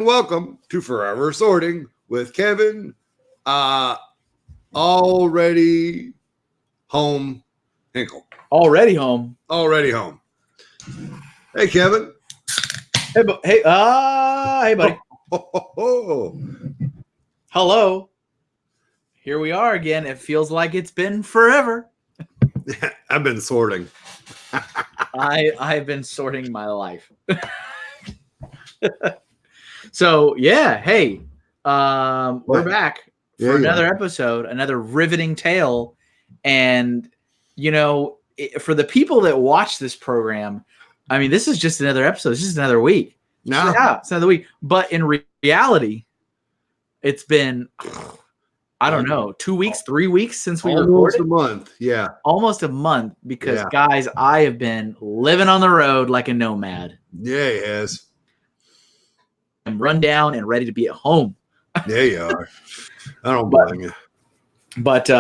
Welcome to Forever Sorting with Kevin. Already home, Hinkle. Already home. Already home. Hey, Kevin. Hey, hey, buddy. Hello. Here we are again. It feels like it's been forever. Yeah, I've been sorting. I've been sorting my life. So yeah, hey, we're back for another episode, another riveting tale, and for the people that watch this program, I mean, this is just another episode. It's just another week. No, it's another week. But in reality, it's been I don't know, 2 weeks, 3 weeks since we recorded. Almost a month. Yeah, almost a month because guys, I have been living on the road like a nomad. Yeah, he has. I'm run down and ready to be at home. Yeah, you are. I don't blame you. But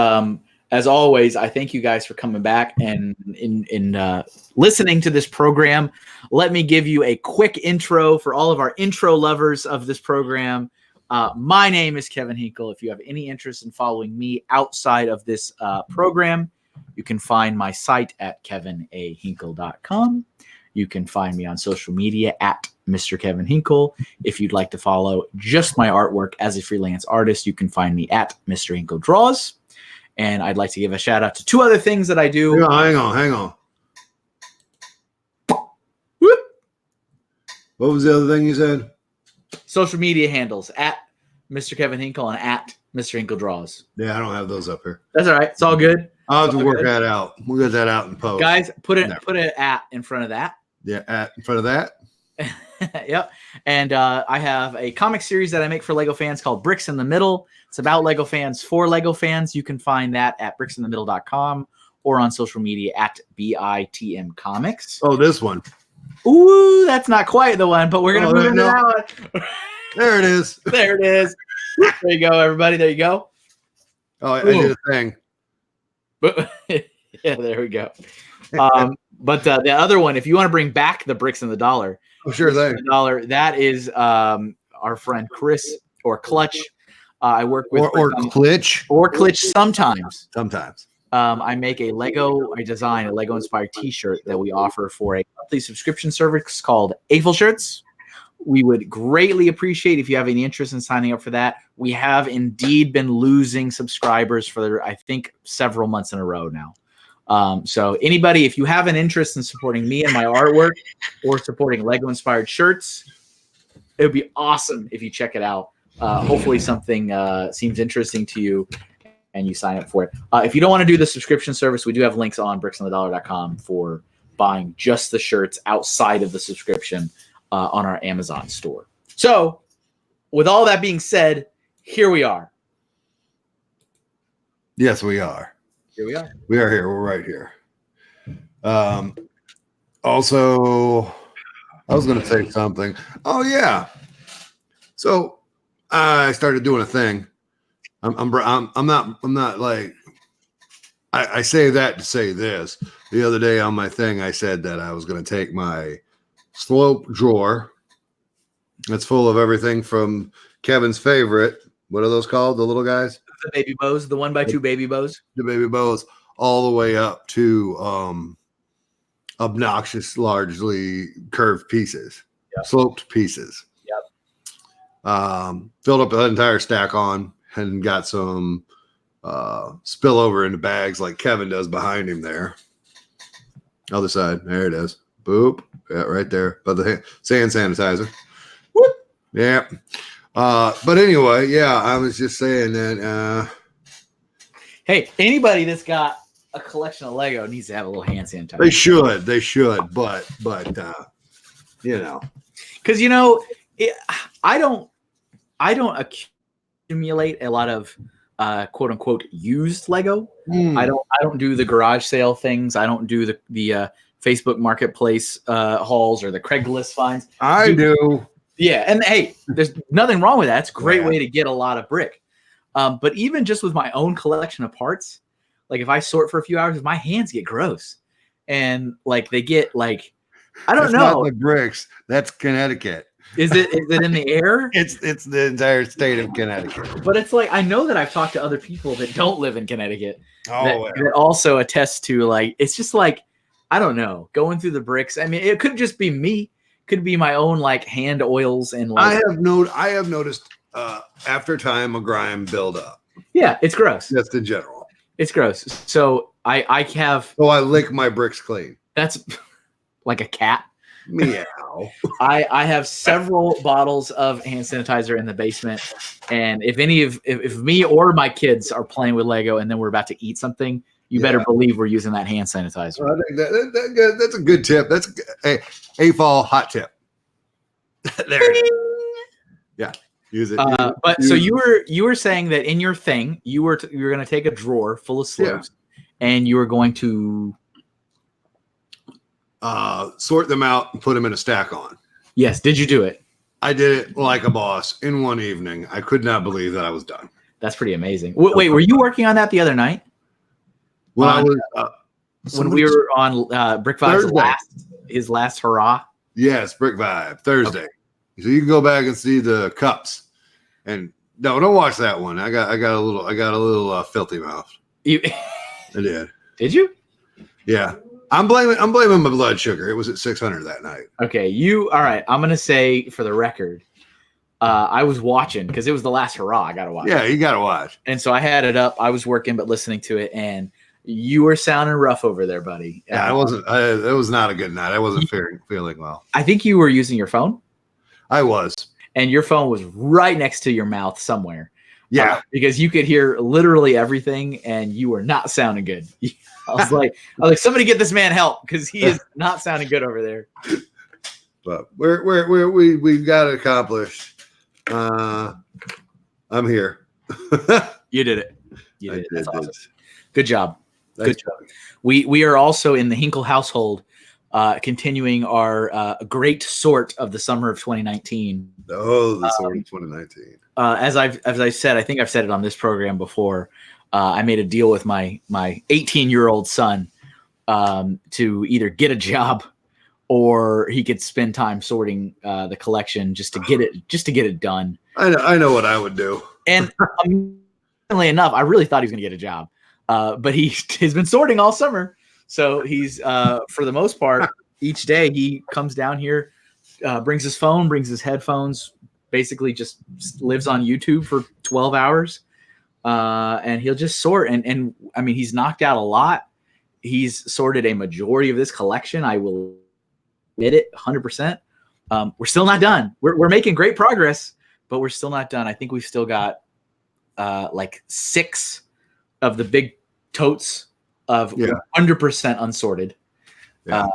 as always, I thank you guys for coming back and in listening to this program. Let me give you a quick intro for all of our intro lovers of this program. My name is Kevin Hinkle. If you have any interest in following me outside of this program, you can find my site at kevinahinkle.com. You can find me on social media at Mr. Kevin Hinkle. If you'd like to follow just my artwork as a freelance artist, you can find me at Mr. Hinkle Draws. And I'd like to give a shout out to two other things that I do. Hang on. Whoop. What was the other thing you said? Social media handles at Mr. Kevin Hinkle and at Mr. Hinkle Draws. Yeah, I don't have those up here. That's all right. It's all good. I'll have to work that out. We'll get that out in post. Guys, put an at in front of that. Yeah, at in front of that. Yep. And I have a comic series that I make for Lego fans called Bricks in the Middle. It's about Lego fans for Lego fans. You can find that at bricksinthemiddle.com or on social media at BITM Comics. Oh, this one. Ooh, that's not quite the one, but we're going to move into that one. There it is. There it is. There you go, everybody. There you go. Oh, I did a thing. Yeah, there we go. But the other one, if you want to bring back the Bricks and the Dollar, sure thing. Dollar, that is our friend Chris or Clutch. I work with or Klitsch sometimes. Sometimes. I design a Lego inspired T-shirt that we offer for a monthly subscription service called Eiffel Shirts. We would greatly appreciate if you have any interest in signing up for that. We have indeed been losing subscribers for, I think, several months in a row now. So anybody, if you have an interest in supporting me and my artwork or supporting Lego inspired shirts, it would be awesome if you check it out. Hopefully something seems interesting to you and you sign up for it. If you don't want to do the subscription service, we do have links on bricksandthedollar.com for buying just the shirts outside of the subscription on our Amazon store. So with all that being said, here we are. Yes, we are. Here we are. We are here. We're right here. Also, I was going to say something. Oh yeah. So I started doing a thing. I'm not like I say that to say this. The other day on my thing, I said that I was going to take my slope drawer that's full of everything from Kevin's favorite. What are those called? The little guys? The baby bows, the 1x2 baby bows. The baby bows, all the way up to obnoxious, largely curved pieces, sloped pieces. Yep. Filled up an entire stack on and got some spillover into bags like Kevin does behind him there. Other side, there it is. Boop. Yeah, right there. But the sand sanitizer. Whoop. Yeah. But anyway, yeah, I was just saying that. Hey, anybody that's got a collection of Lego needs to have a little hand sanitizer. They should, but because I don't accumulate a lot of quote unquote used Lego. I don't do the garage sale things. I don't do the Facebook Marketplace hauls or the Craigslist finds. I do. Yeah, and hey, there's nothing wrong with that. It's a great way to get a lot of brick. But even just with my own collection of parts, like if I sort for a few hours, my hands get gross, and like they get like I don't know. Not the bricks. That's Connecticut. Is it in the air? It's the entire state of Connecticut. But it's like I know that I've talked to other people that don't live in Connecticut Oh, that also attest to like it's just like I don't know going through the bricks. I mean, it could just be me. Could be my own like hand oils and like I have noticed after time a grime build up. yeah, it's gross. Just in general. It's gross. So I have So I lick my bricks clean. that's like a cat. Meow. I have several bottles of hand sanitizer in the basement, and if me or my kids are playing with Lego and then we're about to eat something, you better believe we're using that hand sanitizer. I think that's a good tip. That's a fall hot tip. There it is. Yeah, use it. But so you were saying that in your thing you were going to take a drawer full of slopes, and you were going to sort them out and put them in a stack on. yes. Did you do it? I did it like a boss in one evening. I could not believe that I was done. That's pretty amazing. Wait, were you working on that the other night? When I was When we were on Brick Vibe's his last hurrah. Yes, Brick Vibe Thursday. So you can go back and see the cups. And no, don't watch that one. I got a little filthy mouth. You I did. did you? Yeah. I'm blaming my blood sugar. It was at 600 that night. Okay, all right. I'm gonna say for the record, I was watching because it was the last hurrah. I gotta watch. Yeah, you gotta watch. And so I had it up. I was working but listening to it, and you were sounding rough over there, buddy. Yeah, I wasn't. It was not a good night. I wasn't feeling well. I think you were using your phone, I was. and your phone was right next to your mouth somewhere. Yeah. Because you could hear literally everything, and you were not sounding good. I was like, somebody get this man help because he is not sounding good over there. But we've got it accomplished. I'm here. You did it. You did it. That's did. awesome. Good job. Thanks. Good job. We are also in the Hinkle household, continuing our great sort of the summer of 2019. Oh, the sort of 2019. As I said, I think I've said it on this program before. I made a deal with my 18-year-old son to either get a job or he could spend time sorting the collection just to get it done. I know what I would do. And amazingly enough, I really thought he was going to get a job, but he's been sorting all summer. So he's for the most part, each day he comes down here, brings his phone, brings his headphones, basically just lives on YouTube for 12 hours. And he'll just sort. And I mean, he's knocked out a lot. He's sorted a majority of this collection. I will admit it 100%. We're still not done. We're making great progress, but we're still not done. I think we've still got like 6 of the big totes of 100% unsorted. Yeah.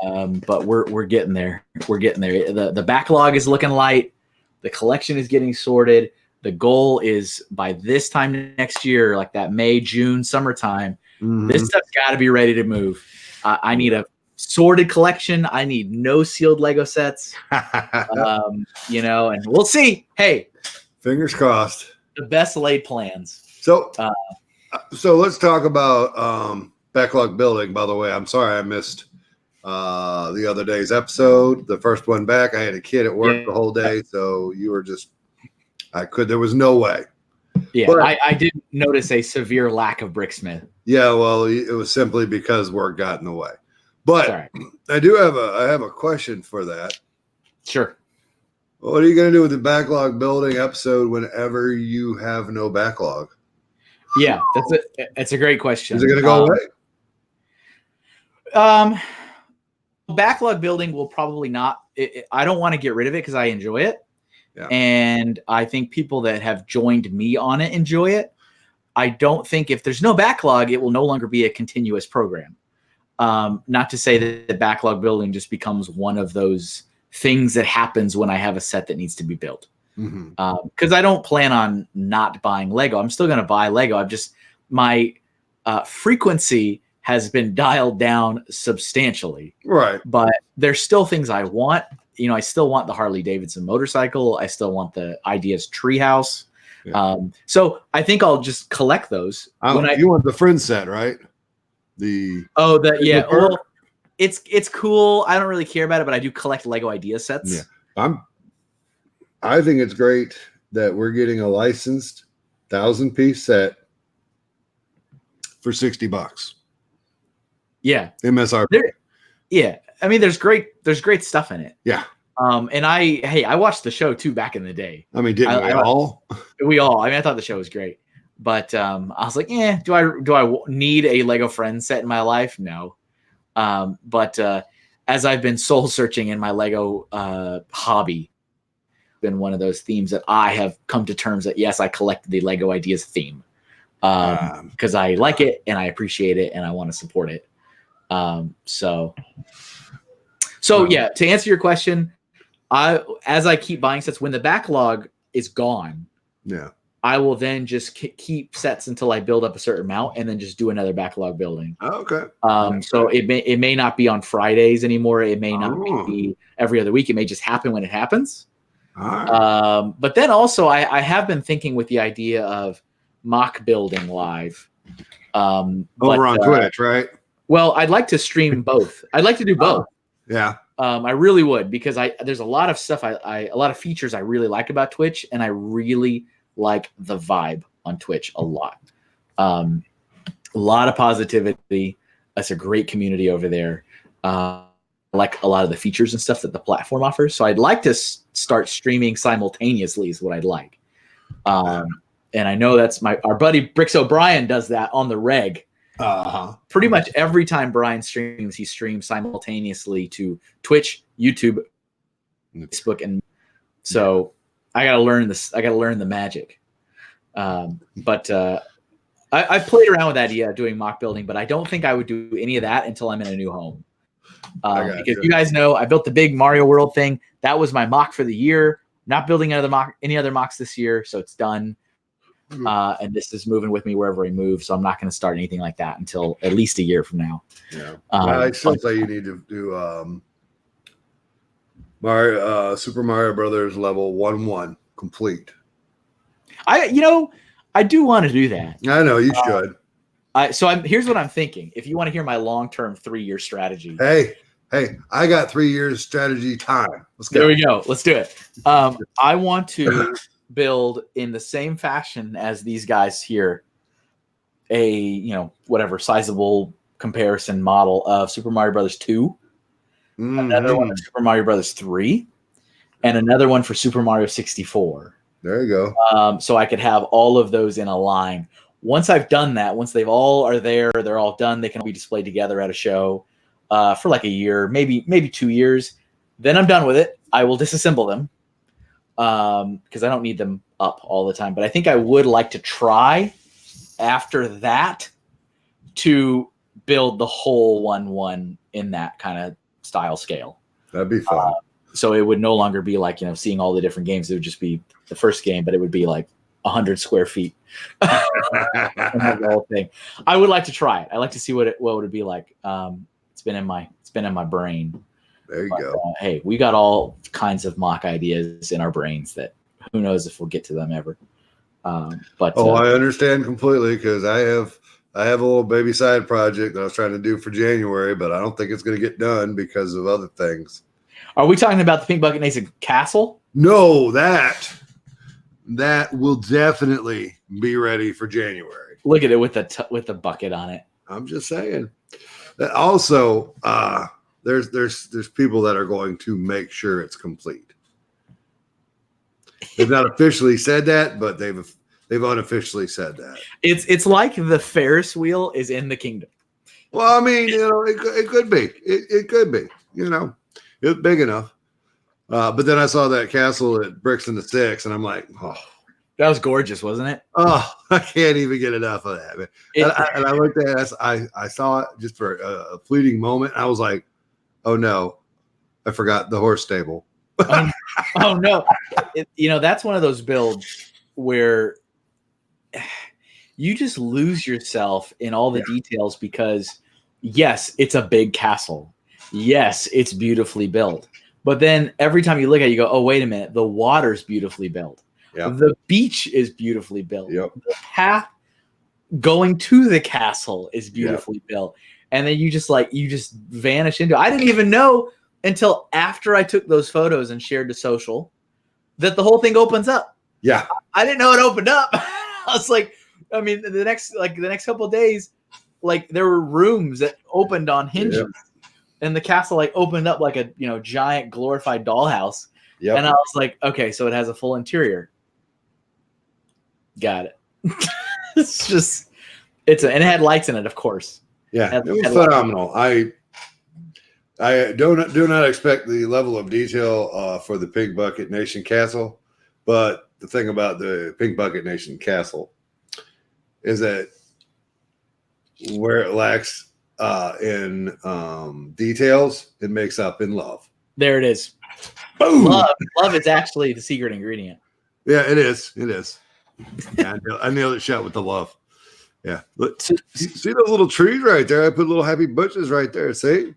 But we're getting there. We're getting there. The backlog is looking light. The collection is getting sorted. The goal is by this time next year, like that May, June, summertime, this stuff's got to be ready to move. I need a sorted collection. I need no sealed Lego sets. And we'll see. Hey, fingers crossed. The best laid plans. So let's talk about backlog building. By the way, I'm sorry I missed the other day's episode. The first one back, I had a kid at work the whole day, so you were just. There was no way. Yeah, but, I did notice a severe lack of Bricksmith. Yeah, well, it was simply because work got in the way. But right. I have a question for that. Sure. What are you going to do with the backlog building episode whenever you have no backlog? Yeah, that's a great question. Is it going to go away? Backlog building will probably not. I don't want to get rid of it because I enjoy it. Yeah. And I think people that have joined me on it enjoy it. I don't think if there's no backlog, it will no longer be a continuous program. Not to say that the backlog building just becomes one of those things that happens when I have a set that needs to be built. Because I don't plan on not buying Lego. I'm still going to buy Lego. My frequency has been dialed down substantially. Right. But there's still things I want. I still want the Harley Davidson motorcycle. I still want the Ideas Treehouse. Yeah. So I think I'll just collect those. You want the friend set, right? Well, it's cool. I don't really care about it, but I do collect Lego idea sets. Yeah. I think it's great that we're getting a licensed 1,000-piece set for $60. Yeah. MSRP. Yeah. I mean, there's great stuff in it. Yeah. And I watched the show too back in the day. I mean, didn't we all? We all. I mean, I thought the show was great, but I was like, do I need a Lego Friends set in my life? No. But as I've been soul searching in my Lego hobby, been one of those themes that I have come to terms that yes, I collect the Lego Ideas theme because I like it and I appreciate it and I want to support it. So yeah, to answer your question, as I keep buying sets, when the backlog is gone, yeah, I will then just keep sets until I build up a certain amount and then just do another backlog building. Okay. So it may not be on Fridays anymore. It may not be every other week. It may just happen when it happens. Right. But then also I have been thinking with the idea of mock building live. Over on Twitch, right? Well, I'd like to stream both. I'd like to do both. Yeah. I really would, because there's a lot of stuff a lot of features I really like about Twitch, and I really like the vibe on Twitch a lot. A lot of positivity. That's a great community over there. I like a lot of the features and stuff that the platform offers. So I'd like to start streaming simultaneously is what I'd like. And I know that's our buddy Bricks O'Brien does that on the reg. Pretty much every time Brian streams, he streams simultaneously to Twitch, YouTube, Facebook, and so I gotta learn this. I gotta learn the magic. But I played around with that idea of doing mock building, but I don't think I would do any of that until I'm in a new home. Because you guys know I built the big Mario World thing. That was my mock for the year. Not building any other mocks this year, so it's done. And this is moving with me wherever I move, so I'm not going to start anything like that until at least a year from now. Yeah, I still say you need to do Super Mario Brothers level 1-1 complete. I do want to do that. I know you should. Here's what I'm thinking. If you want to hear my long-term 3-year strategy, hey, I got 3 years strategy time. Let's go. There we go. Let's do it. I want to build in the same fashion as these guys here whatever sizable comparison model of Super Mario Brothers 2, another one of Super Mario Brothers 3, and another one for Super Mario 64. There you go. So I could have all of those in a line. Once I've done that, once they've all are there, they're all done, they can all be displayed together at a show for like a year, maybe 2 years. Then I'm done with it. I will disassemble them because I don't need them up all the time. But I think I would like to try after that to build the whole 1-1 in that kind of style scale. That'd be fun. So it would no longer be like, seeing all the different games. It would just be the first game, but it would be like 100 square feet. The whole thing. I would like to try it. I like to see what would it be like. It's been in my brain. There you go. Hey, we got all kinds of mock ideas in our brains that who knows if we'll get to them ever. I understand completely, because I have a little baby side project that I was trying to do for January, but I don't think it's going to get done because of other things. Are we talking about the Pink Bucket Nation castle? No, that will definitely be ready for January. Look at it with the bucket on it. I'm just saying. That also, there's people that are going to make sure it's complete. They've not officially said that, but they've unofficially said that. It's like the Ferris wheel is in the kingdom. Well, I mean, it could be. It could be. It's big enough. But then I saw that castle at Bricks in the Six, and I'm like, oh. That was gorgeous, wasn't it? Oh, I can't even get enough of that. And I looked at it, I saw it just for a fleeting moment. I was like, oh no, I forgot the horse stable. Oh no. That's one of those builds where you just lose yourself in all the details because yes, it's a big castle. Yes, it's beautifully built. But then every time you look at it, you go, oh, wait a minute. The water's beautifully built. Yep. The beach is beautifully built. Yep. The path going to the castle is beautifully built. And then you just vanish into it. I didn't even know until after I took those photos and shared to social that the whole thing opens up. Yeah. I didn't know it opened up. I was like, I mean, the next couple of days, like there were rooms that opened on hinges, and the castle like opened up like a giant glorified dollhouse. Yep. And I was like, okay, so it has a full interior. Got it. And it had lights in it, of course. Yeah, it was phenomenal. I do not expect the level of detail for the Pink Bucket Nation Castle, but the thing about the Pink Bucket Nation Castle is that where it lacks in details, it makes up in love. There it is. Boom! Love is actually the secret ingredient. Yeah, it is. It is. Yeah, I nailed it shut with the love. Yeah. Look, see those little trees right there? I put little happy bushes right there. See?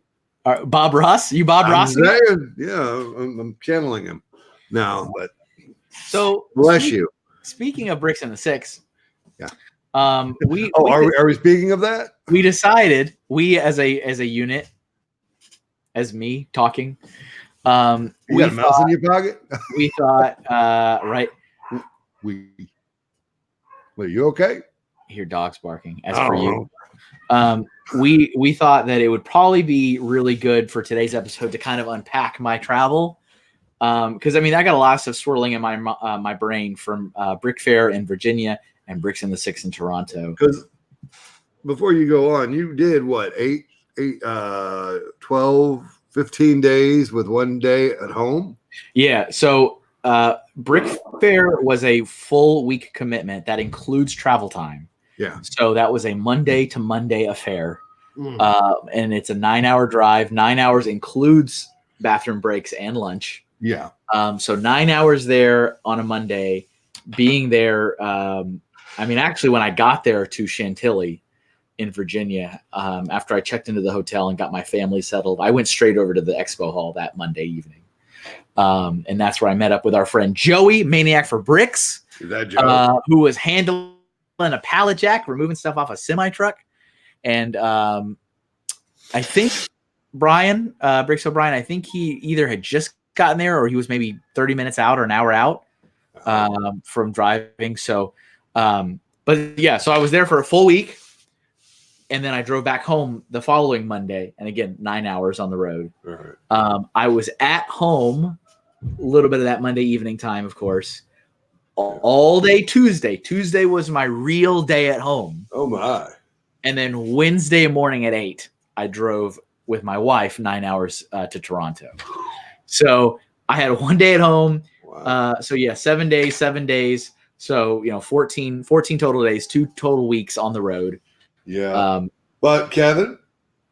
Bob Ross? You Bob Ross? Yeah, I'm channeling him now. But so bless you. Speaking of Bricks in the Six, yeah. Are we speaking of that? We decided, as a unit, as me talking. You got a mouse in your pocket? We thought, right. Wait, you okay? I hear dogs barking. As for you, we thought that it would probably be really good for today's episode to kind of unpack my travel, because I got a lot of stuff swirling in my brain from Brick Fair in Virginia and Bricks in the Six in Toronto. Because before you go on, you did what 12, 15 days with 1 day at home? Yeah. So Brick Fair was a full week commitment that includes travel time. Yeah. So that was a Monday to Monday affair. And it's a 9-hour drive. 9 hours includes bathroom breaks and lunch. Yeah. So 9 hours there on a Monday, being there. Actually, when I got there to Chantilly in Virginia, after I checked into the hotel and got my family settled, I went straight over to the expo hall that Monday evening. And that's where I met up with our friend Joey, Maniac for Bricks, who was handling a pallet jack, removing stuff off a semi truck. And I think Brian, Bricks O'Brien, I think he either had just gotten there or he was maybe 30 minutes out or an hour out from driving. So, but yeah, so I was there for a full week. And then I drove back home the following Monday. And again, 9 hours on the road. Right. I was at home a little bit of that Monday evening time, of course, all day Tuesday. Tuesday was my real day at home. Oh, my. And then Wednesday morning at 8, I drove with my wife 9 hours to Toronto. So I had 1 day at home. Wow. 7 days. So, 14 total days, 2 total weeks on the road. Yeah. But Kevin?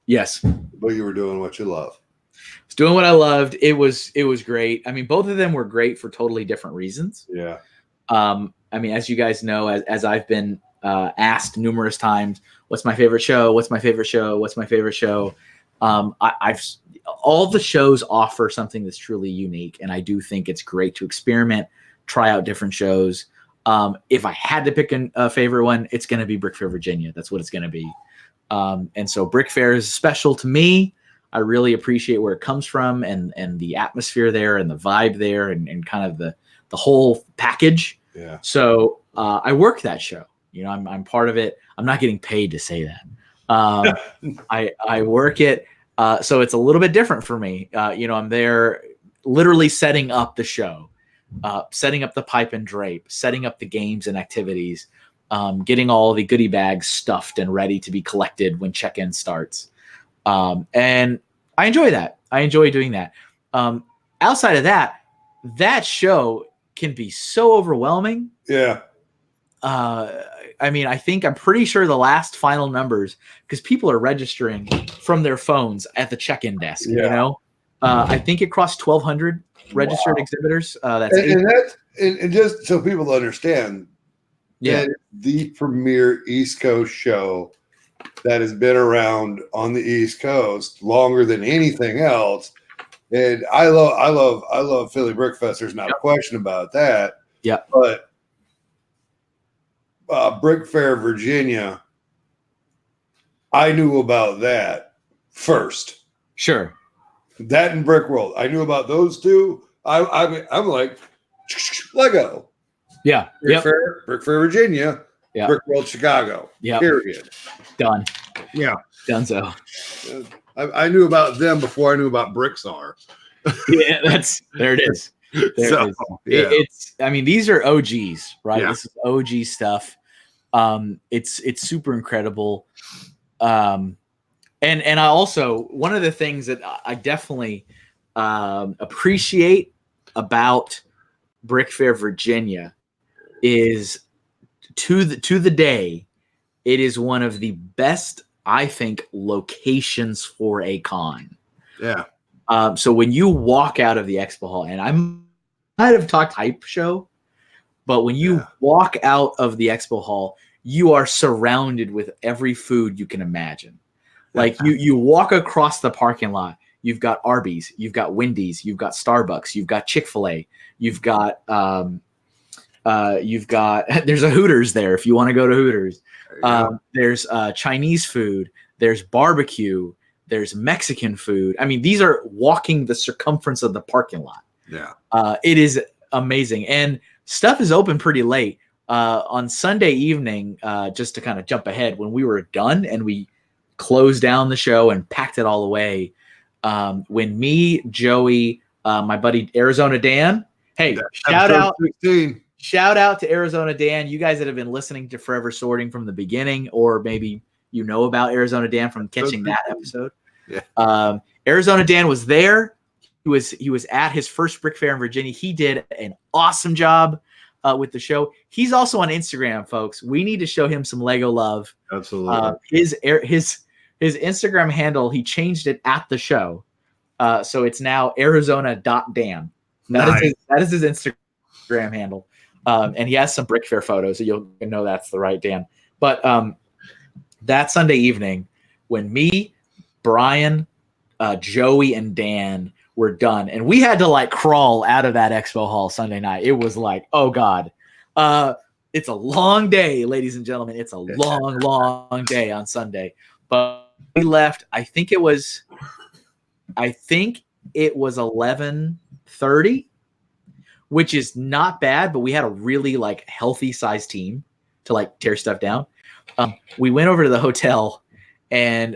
Yes. But you were doing what you love. I was doing what I loved. It was great. Both of them were great for totally different reasons. Yeah. As you guys know, as I've been asked numerous times, what's my favorite show? What's my favorite show? What's my favorite show? All the shows offer something that's truly unique. And I do think it's great to experiment, try out different shows. If I had to pick a favorite one, it's going to be Brick Fair, Virginia. That's what it's going to be. And so Brick Fair is special to me. I really appreciate where it comes from and the atmosphere there and the vibe there and kind of the whole package. Yeah. So I work that show. I'm part of it. I'm not getting paid to say that. I work it. So it's a little bit different for me. I'm there literally setting up the show. Setting up the pipe and drape, setting up the games and activities, getting all the goodie bags stuffed and ready to be collected when check-in starts. And I enjoy that. I enjoy doing that. Outside of that show can be so overwhelming. Yeah. I'm pretty sure the last final numbers, because people are registering from their phones at the check-in desk, I think it crossed 1,200 registered exhibitors. And just so people understand, that the premier East Coast show that has been around on the East Coast longer than anything else. And I love Philly Brickfest. There's not a question about that. Yeah. But Brick Fair, Virginia, I knew about that first. Sure. That and Brick World. I knew about those two. I'm like, Lego. Yeah. Brick Fair, Virginia. Yeah. Brick World, Chicago. Yeah. Period. Done. Yeah. Donezo. I knew about them before I knew about Brickstar. Yeah, there it is. There it is. Yeah. It's. I mean, these are OGs, right? Yeah. This is OG stuff. It's super incredible. And I also, one of the things that I definitely appreciate about Brick Fair, Virginia, is to the day, it is one of the best, I think, locations for a con. Yeah. So when you walk out of the expo hall, and I might have talked hype show, but when you walk out of the expo hall, you are surrounded with every food you can imagine. Like you walk across the parking lot, you've got Arby's, you've got Wendy's, you've got Starbucks, you've got Chick-fil-A, you've got there's a Hooters there if you want to go to Hooters. There's Chinese food, there's barbecue, there's Mexican food. I mean, these are walking the circumference of the parking lot. Yeah. It is amazing. And stuff is open pretty late. On Sunday evening, just to kind of jump ahead, when we were done and we closed down the show and packed it all away, when me, Joey, my buddy Arizona Dan, hey, shout out to Arizona Dan. You guys that have been listening to Forever Sorting from the beginning, or maybe you know about Arizona Dan from catching that episode. Yeah. Arizona Dan was there. He was at his first Brick Fair in Virginia. He did an awesome job with the show. He's also on Instagram, folks. We need to show him some Lego love. Absolutely. His Instagram handle, he changed it at the show. So it's now Arizona.Dan. That is his Instagram handle. And he has some Brick Fair photos, so you'll know that's the right Dan. But that Sunday evening, when me, Brian, Joey, and Dan were done, and we had to like crawl out of that expo hall Sunday night. It was like, oh God. It's a long day, ladies and gentlemen. It's a long day on Sunday. But we left, I think it was 11:30, which is not bad, but we had a really like healthy size team to like tear stuff down. We went over to the hotel, and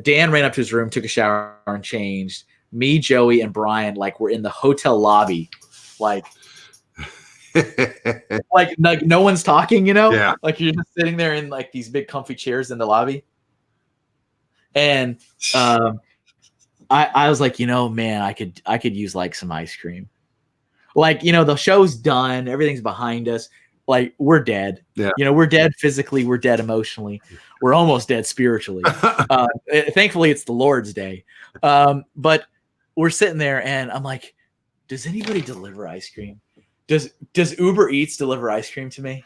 Dan ran up to his room, took a shower, and changed. Me, Joey, and Brian were in the hotel lobby, like no one's talking, Yeah. like you're just sitting there in like these big comfy chairs in the lobby. And I was like, man, I could use like some ice cream. Like, the show's done, everything's behind us. Like, we're dead. Yeah. We're dead physically, we're dead emotionally, we're almost dead spiritually. Thankfully, it's the Lord's Day. But we're sitting there, and I'm like, does anybody deliver ice cream? Does Uber Eats deliver ice cream to me?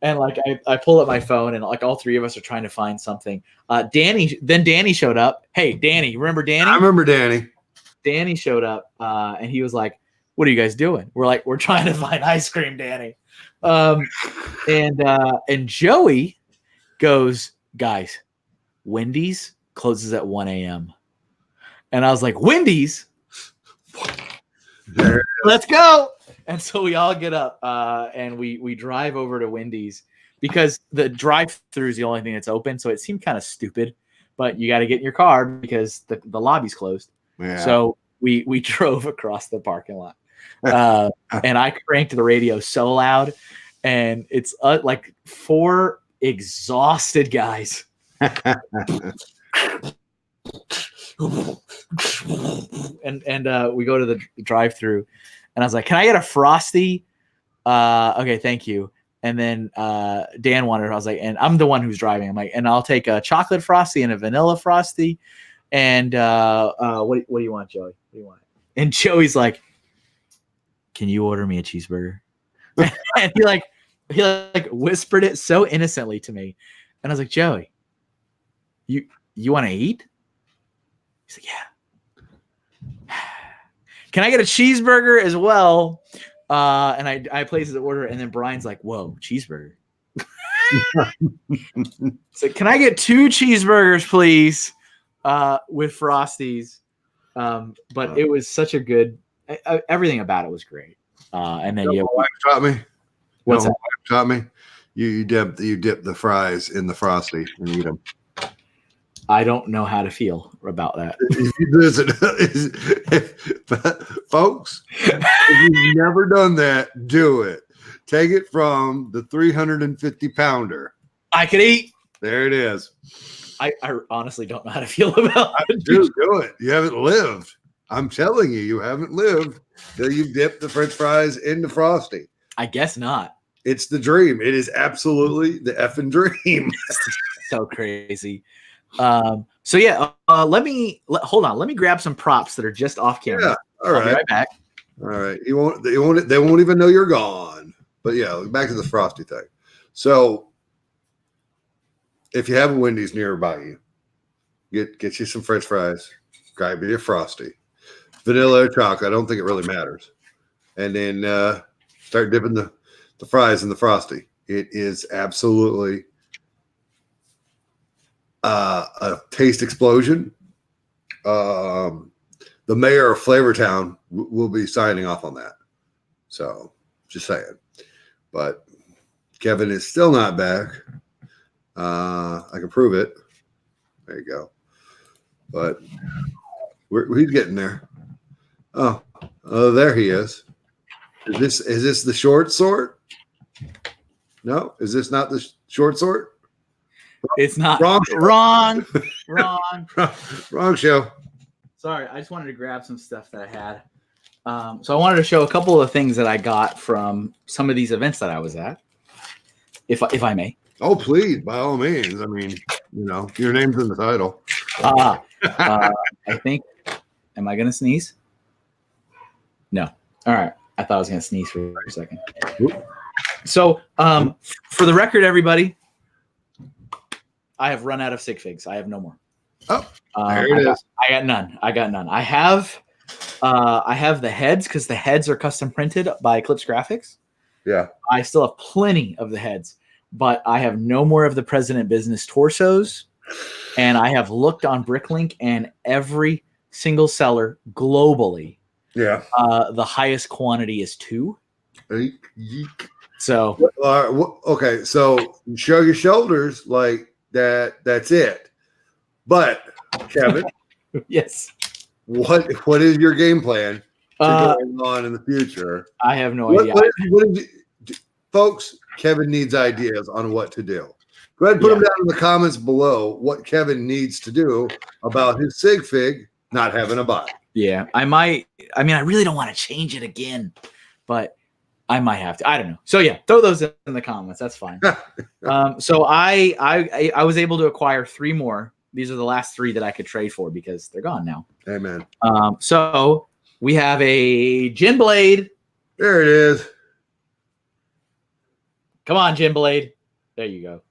And like I pull up my phone, and like all three of us are trying to find something. Danny showed up. Hey, Danny, remember Danny? I remember Danny. Danny showed up, and he was like, "What are you guys doing?" We're like, "We're trying to find ice cream, Danny." And Joey goes, "Guys, Wendy's closes at 1 a.m." And I was like, "Wendy's? Let's go!" And so we all get up, and we drive over to Wendy's, because the drive-thru is the only thing that's open. So it seemed kind of stupid, but you got to get in your car because the lobby's closed. Yeah. So we drove across the parking lot, and I cranked the radio so loud, and it's like four exhausted guys. and we go to the drive-thru, and I was like, "Can I get a Frosty?" Okay, thank you. And then Dan wanted it. I was like, and I'm the one who's driving. I'm like, and I'll take a chocolate Frosty and a vanilla Frosty. And what do you want, Joey? What do you want? And Joey's like, "Can you order me a cheeseburger?" And he whispered it so innocently to me. And I was like, "Joey, you want to eat?" He's like, "Yeah." "Can I get a cheeseburger as well?" And I placed the order, and then Brian's like, "Whoa, cheeseburger." So, "Can I get 2 cheeseburgers, please, with Frosties?" But it was such a good, everything about it was great. And then You know, my wife taught me. what's You know, that? my wife taught me. You dip the fries in the Frosty and eat them. I don't know how to feel about that. Listen, folks, if you've never done that, do it. Take it from the 350 pounder. I could eat. There it is. I honestly don't know how to feel about it. Do it. You haven't lived. I'm telling you, you haven't lived till you've dipped the French fries into Frosty. I guess not. It's the dream. It is absolutely the effing dream. So crazy. So yeah, hold on. Let me grab some props that are just off camera. Yeah. All I'll be right. right back. All right. They won't even know you're gone. But yeah, back to the Frosty thing. So if you have a Wendy's nearby you, get you some French fries, grab you a Frosty. Vanilla or chocolate, I don't think it really matters. And then start dipping the fries in the Frosty. It is absolutely a taste explosion. The mayor of Flavortown will be signing off on that. So just saying. But Kevin is still not back. I can prove it. There you go. But he's getting there. Oh, there he is. Is this the short sort? No, is this not the short sort? It's not Wrong. Wrong show. Sorry, I just wanted to grab some stuff that I had. So I wanted to show a couple of things that I got from some of these events that I was at, if I may. Oh, please, by all means. I mean, your name's in the title. I think. Am I gonna sneeze? No. All right. I thought I was gonna sneeze for a second. So, for the record, everybody, I have run out of sig figs. I have no more. Oh, there it is. I got none. I have the heads because the heads are custom printed by Eclipse Graphics. Yeah. I still have plenty of the heads, but I have no more of the President Business torsos. And I have looked on Bricklink, and every single seller globally, yeah, the highest quantity is 2. Yeek. So okay, so show your shoulders like that. That's it. But Kevin, yes, what is your game plan going on in the future? I have no idea. Folks, Kevin needs ideas on what to do. Go ahead and put them down in the comments below what Kevin needs to do about his sig fig not having a body. Yeah, I might. I mean, I really don't want to change it again, but I might have to. I don't know. So yeah, throw those in the comments. That's fine. So I was able to acquire 3 more. These are the last 3 that I could trade for because they're gone now. Amen. So we have a Gin Blade. There it is. Come on, Gin Blade. There you go.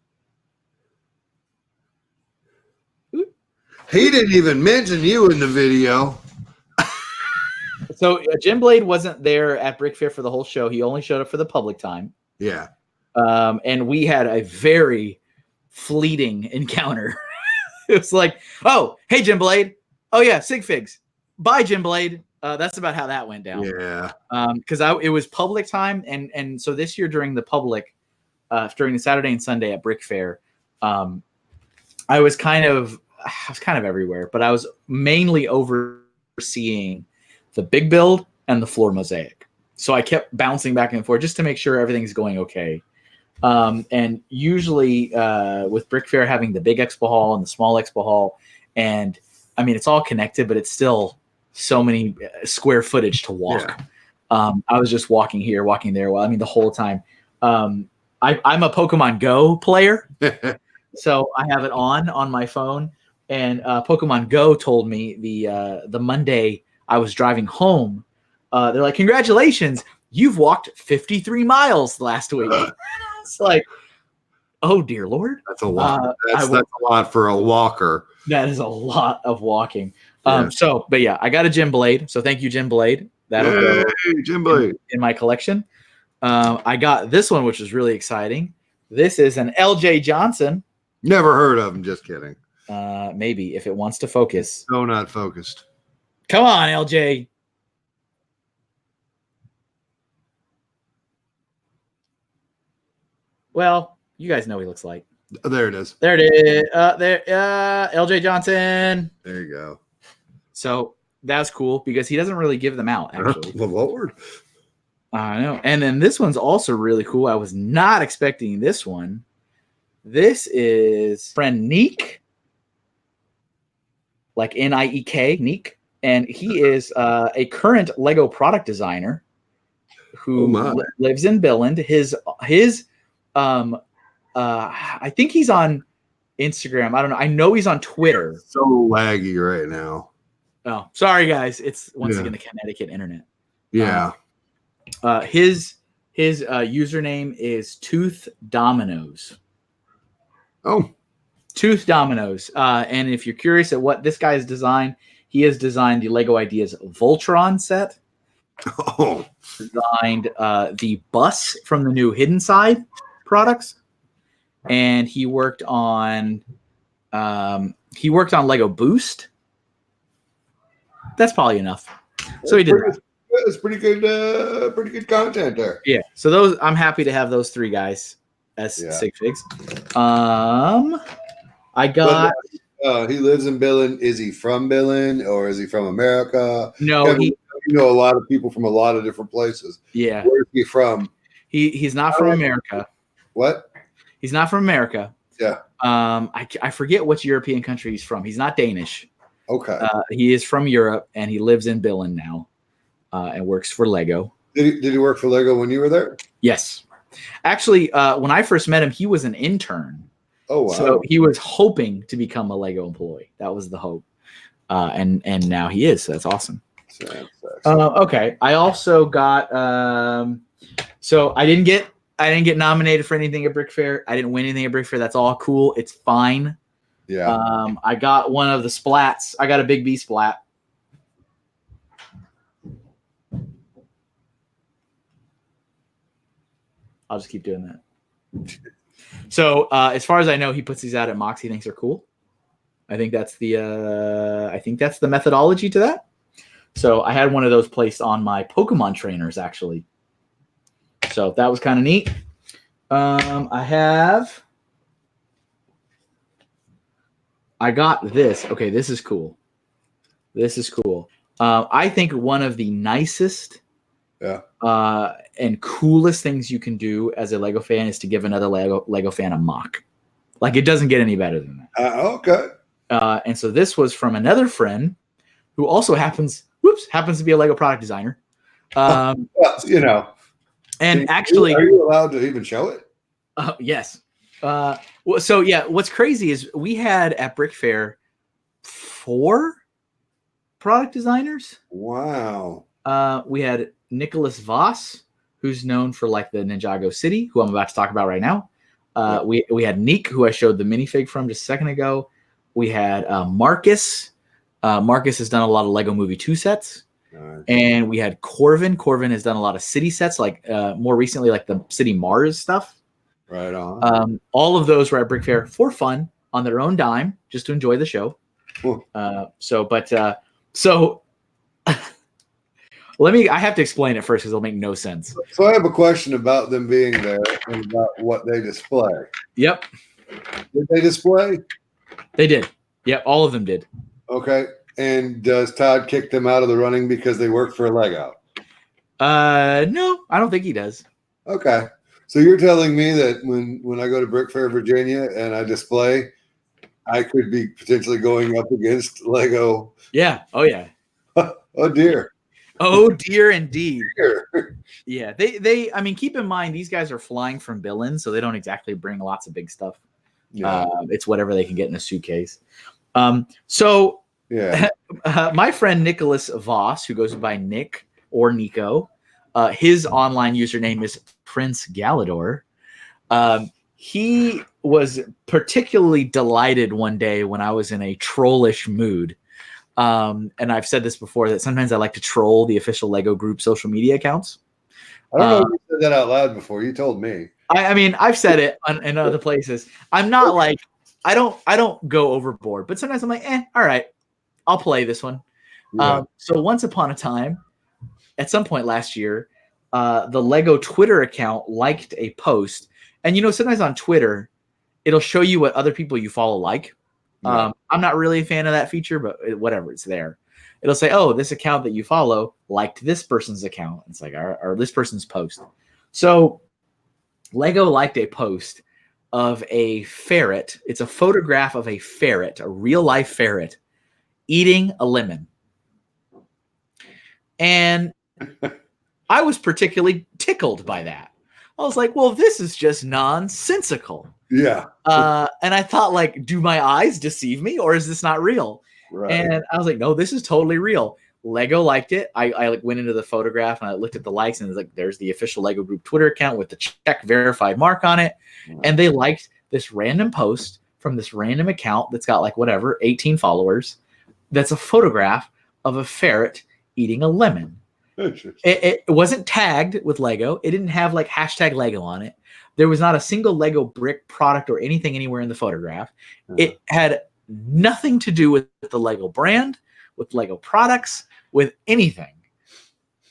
He didn't even mention you in the video. So Gin Blade wasn't there at Brick Fair for the whole show. He only showed up for the public time. Yeah. And we had a very fleeting encounter. It was like, oh, hey, Gin Blade. Oh, yeah, sig figs. Bye, Gin Blade. That's about how that went down. Yeah. Because it was public time. And so this year during the public, during the Saturday and Sunday at Brick Fair, I was kind of everywhere, but I was mainly overseeing the big build and the floor mosaic. So I kept bouncing back and forth just to make sure everything's going okay. And usually with Brick Fair having the big expo hall and the small expo hall, and I mean, it's all connected, but it's still so many square footage to walk. Yeah. I was just walking here, walking there. Well, I mean, the whole time. I'm a Pokemon Go player. So I have it on my phone, and Pokemon Go told me the Monday I was driving home. They're like, "Congratulations, you've walked 53 miles last week." It's like, oh dear Lord, that's a lot. That's a lot for a walker. That is a lot of walking. But yeah, I got a Gin Blade. So thank you, Gin Blade. That'll go Gin Blade in my collection. I got this one, which is really exciting. This is an LJ Johnson. Never heard of him. Just kidding. Maybe if it wants to focus. No, not focused. Come on, LJ. Well, you guys know what he looks like. Oh, there it is. There it is. LJ Johnson. There you go. So that's cool because he doesn't really give them out, actually. The Lord. I know. And then this one's also really cool. I was not expecting this one. This is friend Neek, like Niek, Neek, and he is a current Lego product designer who lives in Billund. His I think he's on Instagram. I don't know. I know he's on Twitter. It's so laggy right now. Oh, sorry guys. It's once again the Connecticut internet. Yeah. His username is Tooth Dominoes. Oh, Tooth Dominoes. And if you're curious at what this guy has designed, he has designed the Lego Ideas Voltron set. Oh, designed the bus from the new Hidden Side products, and he worked on Lego Boost. That's probably enough. So he did. It's pretty good content there. Yeah. So those, I'm happy to have those three guys as sig figs. I got. He lives in Billund. Is he from Billund or is he from America? No, Kevin, you know a lot of people from a lot of different places. Yeah. Where is he from? He's not from America. What? He's not from America. Yeah. I forget which European country he's from. He's not Danish. Okay. He is from Europe and he lives in Billund now, and works for Lego. Did he work for Lego when you were there? Yes. Actually, when I first met him, he was an intern. Oh, wow. So he was hoping to become a Lego employee. That was the hope. And now he is. So that's awesome. Okay. I also got so I didn't get nominated for anything at Brick Fair. I didn't win anything at Brick Fair. That's all cool. It's fine. Yeah. I got one of the splats. I got a Big B splat. I'll just keep doing that. So as far as I know, he puts these out at Mox. He thinks they're cool. I think that's the methodology to that. So I had one of those placed on my Pokemon trainers, actually. So that was kind of neat. I got this. Okay, this is cool. This is cool. I think one of the nicest and coolest things you can do as a Lego fan is to give another Lego fan a mock. Like, it doesn't get any better than that. Okay. And so this was from another friend who also happens to be a Lego product designer. Well, you know. And actually, are you allowed to even show it? Yes. So yeah, what's crazy is we had at Brick Fair 4 product designers. Wow. We had Nicholas Voss, who's known for like the Ninjago City, who I'm about to talk about right now. We had Neek, who I showed the minifig from just a second ago. We had Marcus. Marcus has done a lot of Lego Movie 2 sets. Nice. And we had Corvin. Corvin has done a lot of city sets, like more recently, like the City Mars stuff. Right on. All of those were at Brick Fair for fun on their own dime, just to enjoy the show. Cool. So I have to explain it first because it'll make no sense. So I have a question about them being there and about what they display. Yep. Did they display? They did. Yep. All of them did. Okay. And does Todd kick them out of the running because they work for Lego? No, I don't think he does. Okay. So you're telling me that when I go to Brick Fair, Virginia, and I display, I could be potentially going up against Lego? Yeah. Oh, yeah. Oh, dear. Oh, dear, indeed. Dear. Yeah. I mean, keep in mind, these guys are flying from Billund, so they don't exactly bring lots of big stuff. Yeah. It's whatever they can get in a suitcase. So yeah. My friend Nicholas Voss, who goes by Nick or Nico, his online username is Prince Galador. He was particularly delighted one day when I was in a trollish mood. And I've said this before, that sometimes I like to troll the official Lego group social media accounts. I don't know if you said that out loud before. You told me. I mean, I've said it in other places. I'm not like, I don't go overboard, but sometimes I'm like, all right, I'll play this one. Yeah. So once upon a time, at some point last year, the Lego Twitter account liked a post, and sometimes on Twitter, it'll show you what other people you follow like. Yeah. I'm not really a fan of that feature, but whatever, it's there. It'll say, oh, this account that you follow liked this person's account. It's like, or this person's post. So Lego liked a post of a ferret. It's a photograph of a ferret, a real life ferret, eating a lemon. And I was particularly tickled by that. I was like, well, this is just nonsensical. Yeah. And I thought, like, do my eyes deceive me, or is this not real? Right. And I was like, no, this is totally real. Lego liked it. I like went into the photograph and I looked at the likes, and it's like, there's the official Lego Group Twitter account with the check verified mark on it. And they liked this random post from this random account that's got like whatever, 18 followers. That's a photograph of a ferret eating a lemon. It wasn't tagged with Lego. It didn't have like hashtag Lego on it. There was not a single Lego brick product or anything anywhere in the photograph. It had nothing to do with the Lego brand, with Lego products, with anything.